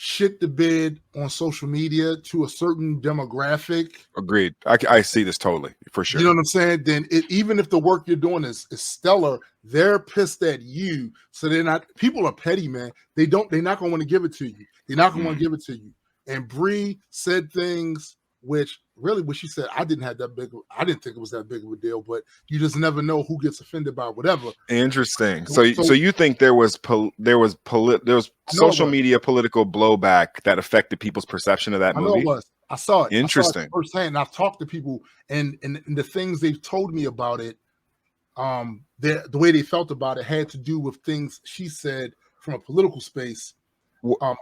shit the bed on social media to a certain demographic. Agreed. I see this totally, for sure. You know what I'm saying? Then even if the work you're doing is stellar, they're pissed at you. So people are petty, man. They're not gonna want to give it to you. They're not gonna want to give it to you. And Bree said things which really what she said, I didn't think it was that big of a deal, but you just never know who gets offended by whatever. Interesting. So you think there was social media political blowback that affected people's perception of that movie? I know it was. I saw it. Interesting. I saw it firsthand. And I've talked to people and the things they've told me about it, the way they felt about it had to do with things she said from a political space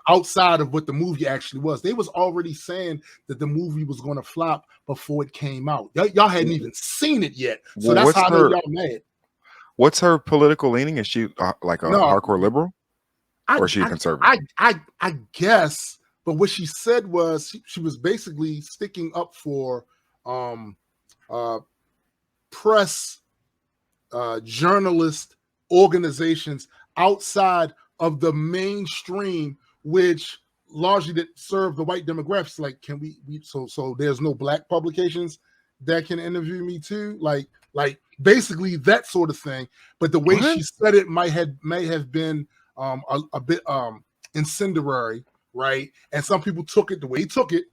outside of what the movie actually was. They was already saying that the movie was going to flop before it came out. Y'all hadn't even seen it yet, so Well, that's how I know y'all mad. What's her political leaning? Is she like a hardcore liberal, or is she a conservative? I guess, but what she said was she was basically sticking up for press, journalist organizations outside of the mainstream, which largely that serve the white demographics. Like, can we so there's no black publications that can interview me too? Like basically that sort of thing. But the way she said it may have been a bit incendiary, right? And some people took it the way he took it,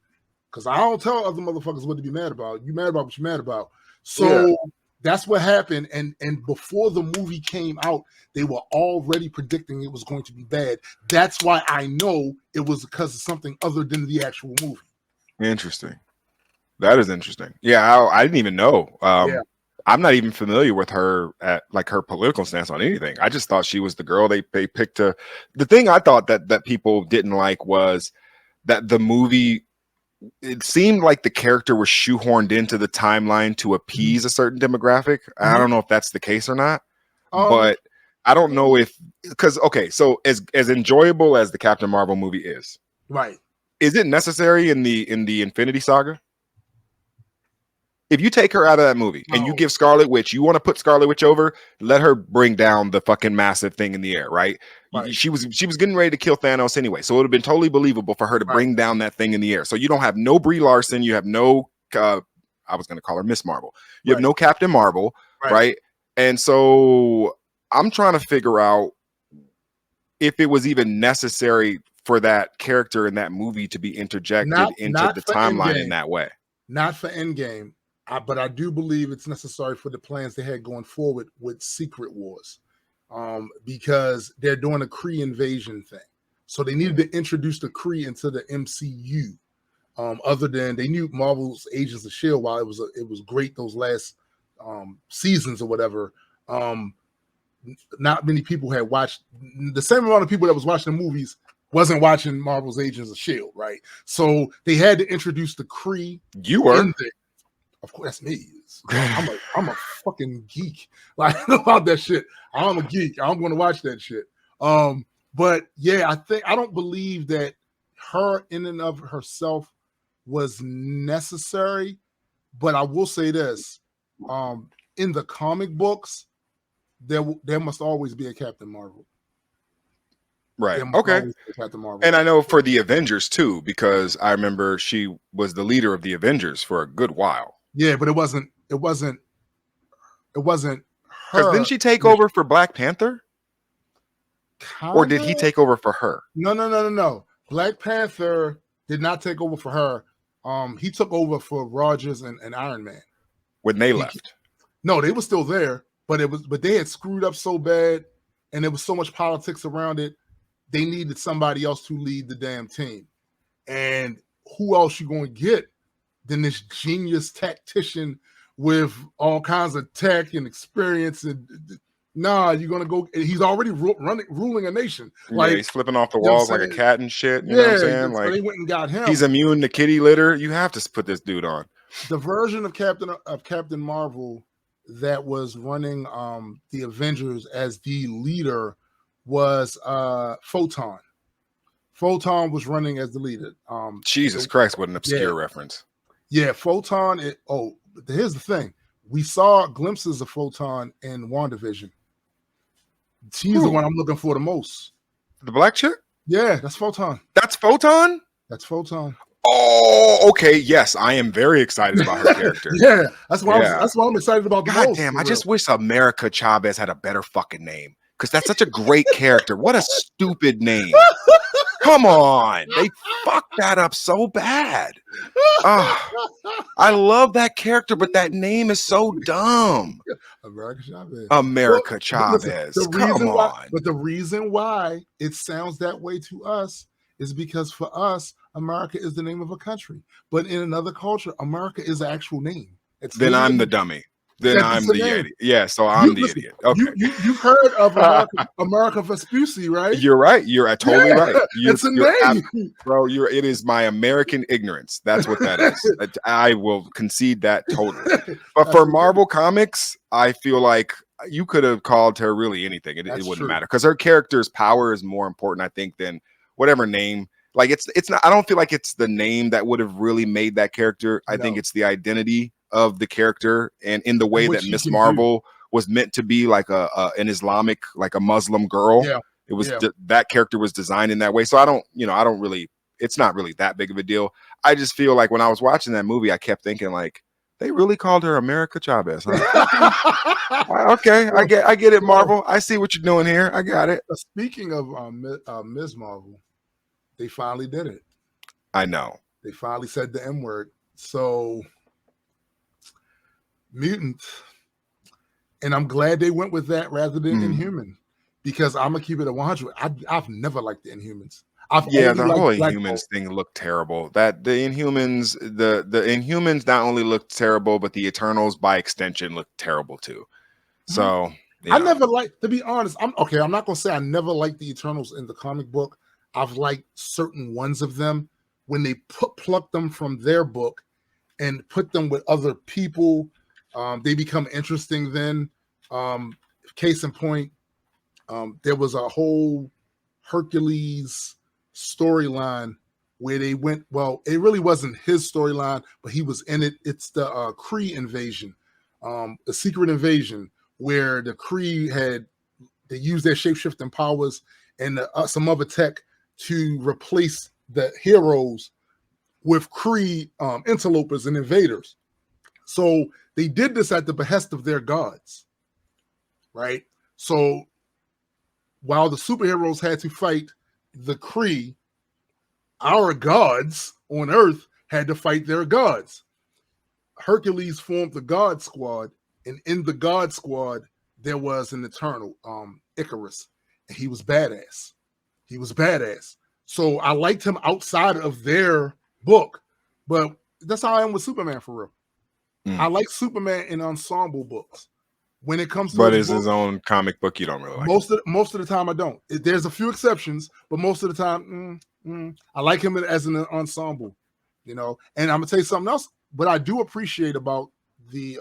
because I don't tell other motherfuckers what to be mad about. You mad about what you're mad about. So that's what happened. And before the movie came out, they were already predicting it was going to be bad. That's why I know it was because of something other than the actual movie. Interesting. That is interesting. Yeah, I didn't even know. I'm not even familiar with her at like her political stance on anything. I just thought she was the girl they picked to. The thing I thought that people didn't like was that the movie, it seemed like the character was shoehorned into the timeline to appease a certain demographic. I don't know if that's the case or not, but I don't know if, because so as enjoyable as the Captain Marvel movie is, right? Is it necessary in the Infinity Saga? If you take her out of that movie and you give Scarlet Witch, you want to put Scarlet Witch over, let her bring down the fucking massive thing in the air, right? She was getting ready to kill Thanos anyway, so it would have been totally believable for her to bring down that thing in the air. So you don't have no Brie Larson, you have no I was going to call her Miss Marvel. You have no Captain Marvel, right? And so I'm trying to figure out if it was even necessary for that character in that movie to be interjected into the timeline in that way. Not for Endgame. But I do believe it's necessary for the plans they had going forward with Secret Wars, because they're doing a Cree Invasion thing. So they needed to introduce the Cree into the MCU. Other than they knew Marvel's Agents of S.H.I.E.L.D. while it was great those last seasons or whatever. Not many people had watched. The same amount of people that was watching the movies wasn't watching Marvel's Agents of S.H.I.E.L.D., right? So they had to introduce the Cree. You were. Of course, that's me. I'm a fucking geek. Like about that shit. I'm a geek. I'm going to watch that shit. But yeah, I don't believe that her in and of herself was necessary. But I will say this: in the comic books, there must always be a Captain Marvel. Right. Okay. Captain Marvel. And I know for the Avengers too, because I remember she was the leader of the Avengers for a good while. Yeah, but it wasn't her. Because didn't she take over for Black Panther? Or did he take over for her? No. Black Panther did not take over for her. He took over for Rogers and Iron Man. When they left. No, they were still there, but they had screwed up so bad, and there was so much politics around it. They needed somebody else to lead the damn team. And who else you going to get than this genius tactician with all kinds of tech and experience? And you're going to go. He's already ruling a nation. Like, he's flipping off the walls like a cat and shit. You know what I'm saying? Like, they went and got him. He's immune to kitty litter. You have to put this dude on. The version of Captain Marvel that was running the Avengers as the leader was Photon. Photon was running as the leader. Jesus Christ, what an obscure reference. Yeah, Photon. Here's the thing. We saw glimpses of Photon in WandaVision. She's the one I'm looking for the most. The black chick? Yeah, that's Photon. That's Photon? That's Photon. Oh, okay. Yes, I am very excited about her character. Yeah, that's why I'm excited about the most. God damn, I just wish America Chavez had a better fucking name. Because that's such a great character. What a stupid name. Come on. They fucked that up so bad. I love that character, but that name is so dumb. America Chavez. Come on. But the reason why it sounds that way to us is because for us, America is the name of a country. But in another culture, America is the actual name. Then I'm the dummy. Then That's I'm the the name. idiot. Yeah, so You I'm the listen. idiot. Okay. You've heard of America Vespucci, right? You're right. You're totally right. It's a name. Bro, it is my American ignorance. That's what that is. I will concede that totally. But for Marvel Comics, I feel like you could have called her really anything. It wouldn't matter because her character's power is more important, I think, than whatever name. Like it's not. I don't feel like it's the name that would have really made that character. I think it's the identity of the character, and in the way that Miss Marvel was meant to be like an Islamic, like a Muslim girl. Yeah. It was that character was designed in that way. So I don't really, it's not really that big of a deal. I just feel like when I was watching that movie, I kept thinking like, they really called her America Chavez. Huh? Okay. I get it, Marvel. I see what you're doing here. I got it. Speaking of Ms. Marvel, they finally did it. I know. They finally said the M word. So mutant. And I'm glad they went with that rather than Inhuman. Because I'm gonna keep it at 100. I've never liked the Inhumans. The whole Inhumans thing looked terrible. That the Inhumans, the Inhumans not only looked terrible, but the Eternals by extension looked terrible too. So I never liked, to be honest. I'm not gonna say I never liked the Eternals in the comic book. I've liked certain ones of them when they pluck them from their book and put them with other people. They become interesting then. Case in point, there was a whole Hercules storyline where they went, well, it really wasn't his storyline, but he was in it. It's the Cree Invasion, a secret invasion where the Cree they used their shape-shifting powers and some other tech to replace the heroes with Cree interlopers and invaders. So they did this at the behest of their gods, right? So while the superheroes had to fight the Kree, our gods on Earth had to fight their gods. Hercules formed the God Squad, and in the God Squad, there was an Eternal, Icarus, and he was badass. So I liked him outside of their book, but that's how I am with Superman for real. I like Superman in ensemble books. When it comes to his own comic book, you don't really like most of the time I don't. There's a few exceptions, but most of the time, I like him as an ensemble, And I'm gonna tell you something else. What I do appreciate about the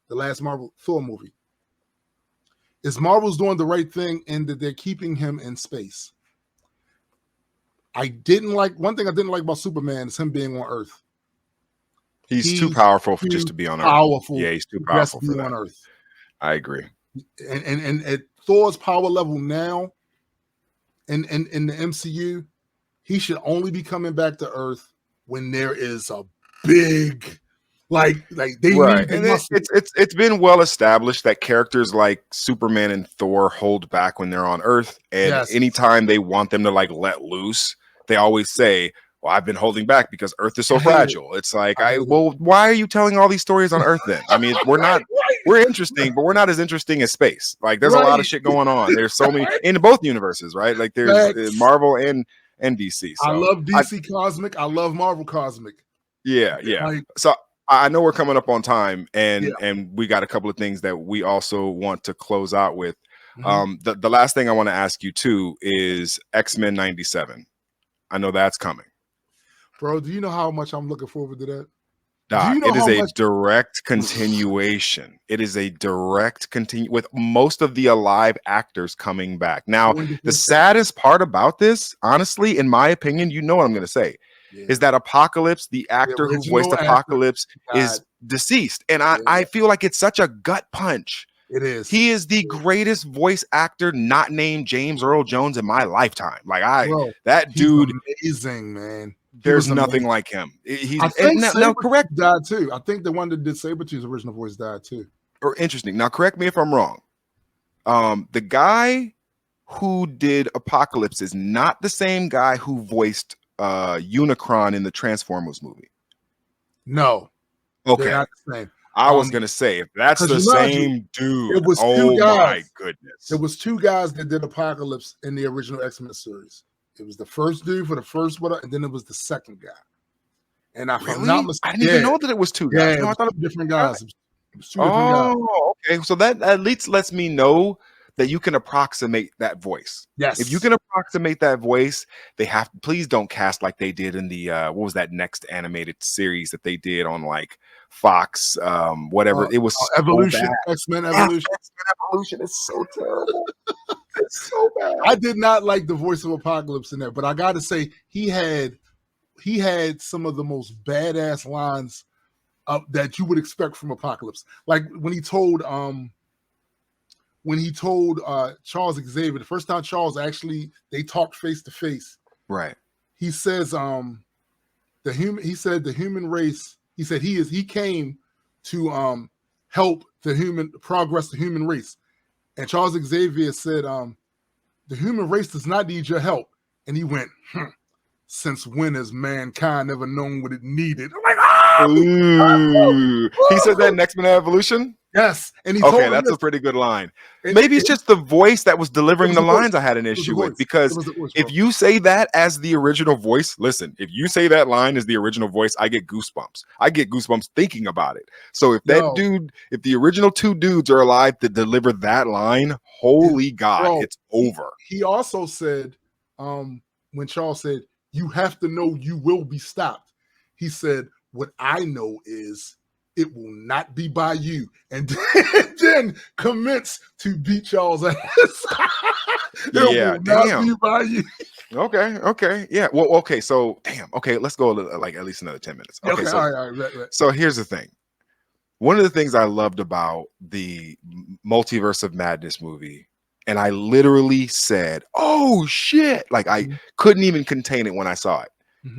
the last Marvel Thor movie, is Marvel's doing the right thing in that they're keeping him in space. One thing I didn't like about Superman is him being on Earth. He's too powerful just to be on Earth. Yeah, he's too powerful for that. On Earth. I agree. And at Thor's power level now, in the MCU, he should only be coming back to Earth when there is a big, like they right. And it's been well established that characters like Superman and Thor hold back when they're on Earth, and anytime they want them to like let loose, they always say, well, I've been holding back because Earth is so fragile. It's like, why are you telling all these stories on Earth then? I mean, we're interesting, but we're not as interesting as space. Like, there's a lot of shit going on. There's so many in both universes, right? Like, there's Marvel and DC. So I love DC Cosmic. I love Marvel Cosmic. Yeah. So I know we're coming up on time, and we got a couple of things that we also want to close out with. The last thing I want to ask you too is X-Men 97. I know that's coming. Bro, do you know how much I'm looking forward to that? It is a direct continuation. It is a direct with most of the alive actors coming back. Now, the saddest part about this, honestly, in my opinion, you know what I'm going to say, is that Apocalypse, the actor who voiced Apocalypse, is deceased. And I feel like it's such a gut punch. It is. He is the greatest voice actor not named James Earl Jones in my lifetime. Like that dude, amazing, man. There's nothing like him. I think now correct died too. I think the one that did Sabretooth's original voice died too. Or interesting. Now correct me if I'm wrong. The guy who did Apocalypse is not the same guy who voiced Unicron in the Transformers movie. No. Okay. They're not the same. I was gonna say, if that's the same dude, it was two guys. My goodness. It was two guys that did Apocalypse in the original X-Men series. It was the first dude for the first one, and then it was the second guy. And if I'm not mistaken, I didn't even know that it was two guys. No, I thought it was different guys. It's two different guys. Oh, okay. So that at least lets me know that you can approximate that voice. If you Yes. can approximate that voice, they have please don't cast like they did in the what was that next animated series that they did on like Fox, whatever. It was so Evolution, bad. X-Men Yes, Evolution. X-Men Evolution is so terrible. It's so bad. I did not like the voice of Apocalypse in there, but I got to say he had some of the most badass lines that you would expect from Apocalypse. Like when he told Charles Xavier, the first time Charles actually they talked face to face. Right. He says the human race, he said he came to help progress the human race. And Charles Xavier said the human race does not need your help. And he went, since when has mankind ever known what it needed? I'm like, Ooh. He said that in X-Men Evolution? Yes. And he told Okay, him that's this. a pretty good line. And Maybe it's just the voice that was delivering the the voice. lines I had an issue with. It Because was the voice, if bro. you say that as the original voice, listen, if you say that line as the original voice, I get goosebumps. I get goosebumps thinking about it. So if that dude, if the original two dudes are alive to deliver that line, holy God, bro, it's over. He also said, when Charles said, you have to know you will be stopped. He said, what I know is it will not be by you. And then commence to beat Charles' ass. It will not be by you. Okay. Yeah. Well, okay. So, damn. Okay. Let's go like at least another 10 minutes. Okay. So, all right. So here's the thing. One of the things I loved about the Multiverse of Madness movie, and I literally said, oh shit, like I couldn't even contain it when I saw it,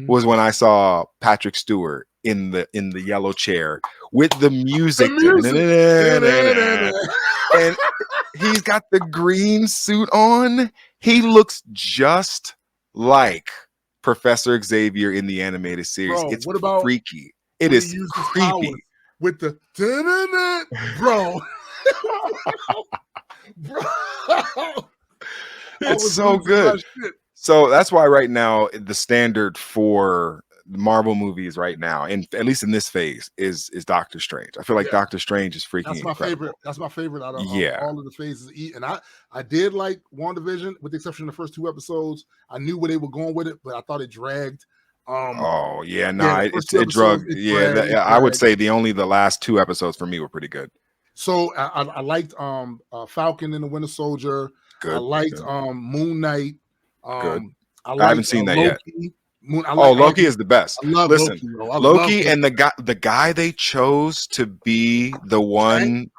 was when I saw Patrick Stewart in the yellow chair with the music. And he's got the green suit on. He looks just like Professor Xavier in the animated series. Bro, it's what about freaky. It is creepy. With the bro. Bro. It's so good. So that's why right now the standard for Marvel movies right now, and at least in this phase, is Doctor Strange. I feel like Doctor Strange is freaking incredible. That's my favorite out of all of the phases. And I did like WandaVision, with the exception of the first 2 episodes. I knew where they were going with it, but I thought it dragged. It drugged. I would say the last 2 episodes for me were pretty good. So I liked Falcon and the Winter Soldier. Good. I liked Moon Knight. Good. I haven't seen that Loki. yet. Loki is the best. I love Loki, and the guy they chose to be the one,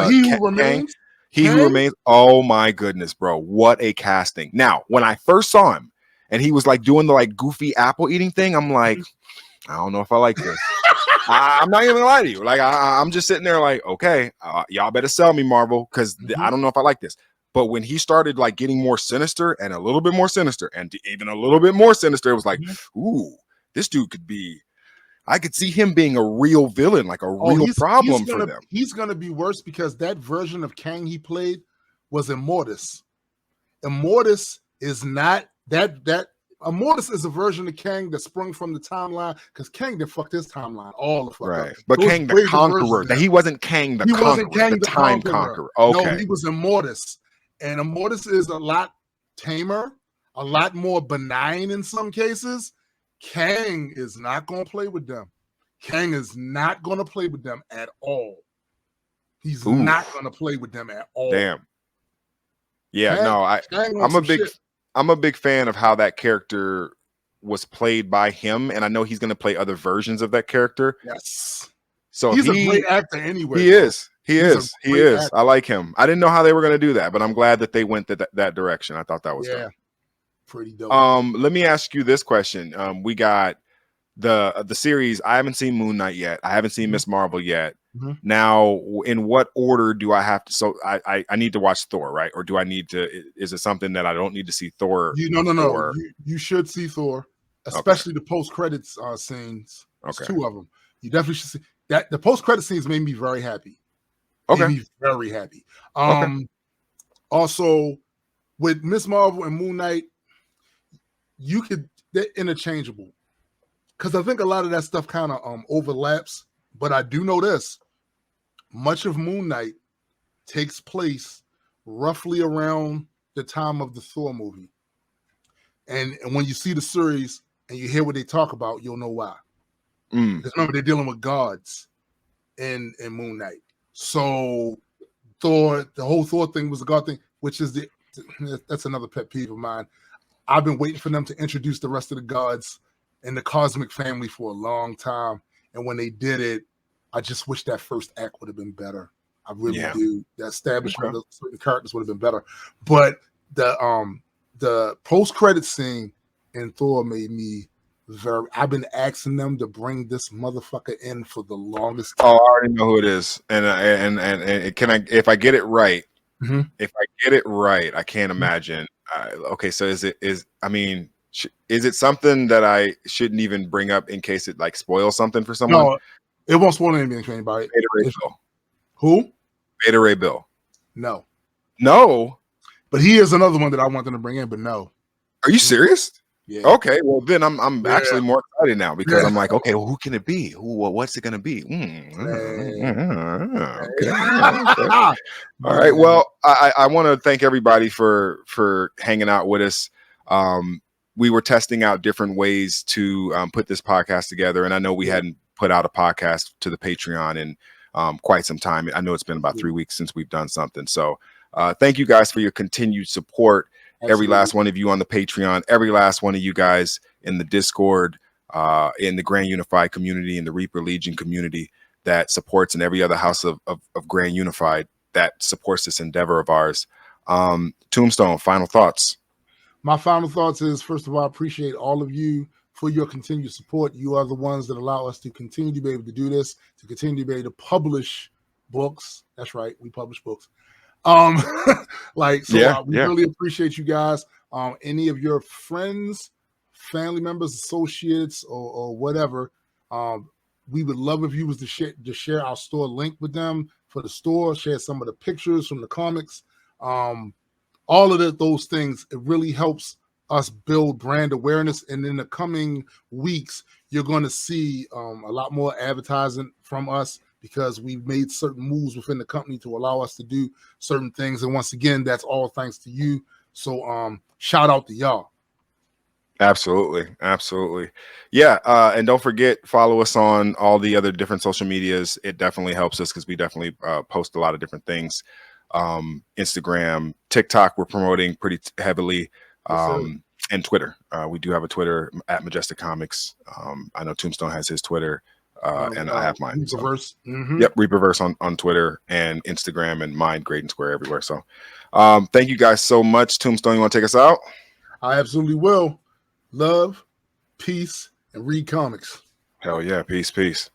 He Who Remains. Oh my goodness, bro! What a casting! Now, when I first saw him, and he was like doing the like goofy apple eating thing, I'm like, I don't know if I like this. I'm not even gonna lie to you. Like I'm just sitting there like, okay, y'all better sell me, Marvel, because I don't know if I like this. But when he started like getting more sinister and a little bit more sinister and even a little bit more sinister, it was like, ooh, this dude could be. I could see him being a real villain, like a real problem for them. He's gonna be worse because that version of Kang he played was Immortus. Immortus is not that. Immortus is a version of Kang that sprung from the timeline because Kang did fucked his timeline all the fuck up. But Kang the Conqueror, he wasn't Kang the Conqueror, wasn't Kang the Time Conqueror. Okay. No, he was Immortus. And Immortus is a lot tamer, a lot more benign in some cases. Kang is not going to play with them. Kang is not going to play with them at all. He's not going to play with them at all. Damn. Yeah, I'm a big fan of how that character was played by him, and I know he's going to play other versions of that character. Yes. So he's a great actor anyway. He is. I like him. I didn't know how they were going to do that, but I'm glad that they went that direction. I thought that was dope. Pretty dope. Let me ask you this question. We got the series. I haven't seen Moon Knight yet. I haven't seen Miss Marvel yet. Now, in what order do I have to? So I need to watch Thor, right? Or do I need to? Is it something that I don't need to see Thor? No. You should see Thor, especially the post credits scenes. There's 2 of them. You definitely should see that. The post credit scenes made me very happy. Made me very happy. Also, with Miss Marvel and Moon Knight, they're interchangeable because I think a lot of that stuff kind of overlaps. But I do know this: much of Moon Knight takes place roughly around the time of the Thor movie. And when you see the series and you hear what they talk about, you'll know why. Because remember, they're dealing with gods in Moon Knight. So Thor, the whole Thor thing was a god thing, which is that's another pet peeve of mine. I've been waiting for them to introduce the rest of the gods in the cosmic family for a long time. And when they did it, I just wish that first act would have been better. I really do. The establishment of certain characters would have been better. But the post-credit scene in Thor made me I've been asking them to bring this motherfucker in for the longest time. Oh, I already know who it is. And can I, if I get it right, if I get it right, I can't imagine. Okay, so is it something that I shouldn't even bring up in case it like spoils something for someone? No, it won't spoil anything for anybody. Beta Ray Bill. Who? Beta Ray Bill. No. But he is another one that I want them to bring in, but no. Are you serious? Yeah. Okay, well then I'm actually more excited now because I'm like, okay, well, who can it be? What's it gonna be? Okay. All right. Well, I want to thank everybody for hanging out with us. We were testing out different ways to put this podcast together, and I know we hadn't put out a podcast to the Patreon in quite some time. I know it's been about 3 weeks since we've done something. So thank you guys for your continued support. Absolutely. Every last one of you on the Patreon, every last one of you guys in the Discord, in the Grand Unified community, in the Reaper Legion community that supports, and every other house of Grand Unified that supports this endeavor of ours. Tombstone, final thoughts. My final thoughts is, first of all, I appreciate all of you for your continued support. You are the ones that allow us to continue to be able to do this, to continue to be able to publish books. That's right, we publish books. We really appreciate you guys. Any of your friends, family members, associates, or whatever, we would love if you was to share our store link with them for the store, share some of the pictures from the comics, all of those things. It really helps us build brand awareness, and in the coming weeks you're going to see a lot more advertising from us, because we've made certain moves within the company to allow us to do certain things. And once again, that's all thanks to you. So shout out to y'all. Absolutely. Yeah. And don't forget, follow us on all the other different social medias. It definitely helps us because we definitely post a lot of different things. Instagram, TikTok, we're promoting pretty heavily. And Twitter. We do have a Twitter at Majestic Comics. I know Tombstone has his Twitter. And I have mine. Reaperverse. Yep, Reaperverse on Twitter and Instagram, and mine, Great and Square, everywhere. So thank you guys so much. Tombstone, you want to take us out? I absolutely will. Love, peace, and read comics. Hell yeah. Peace.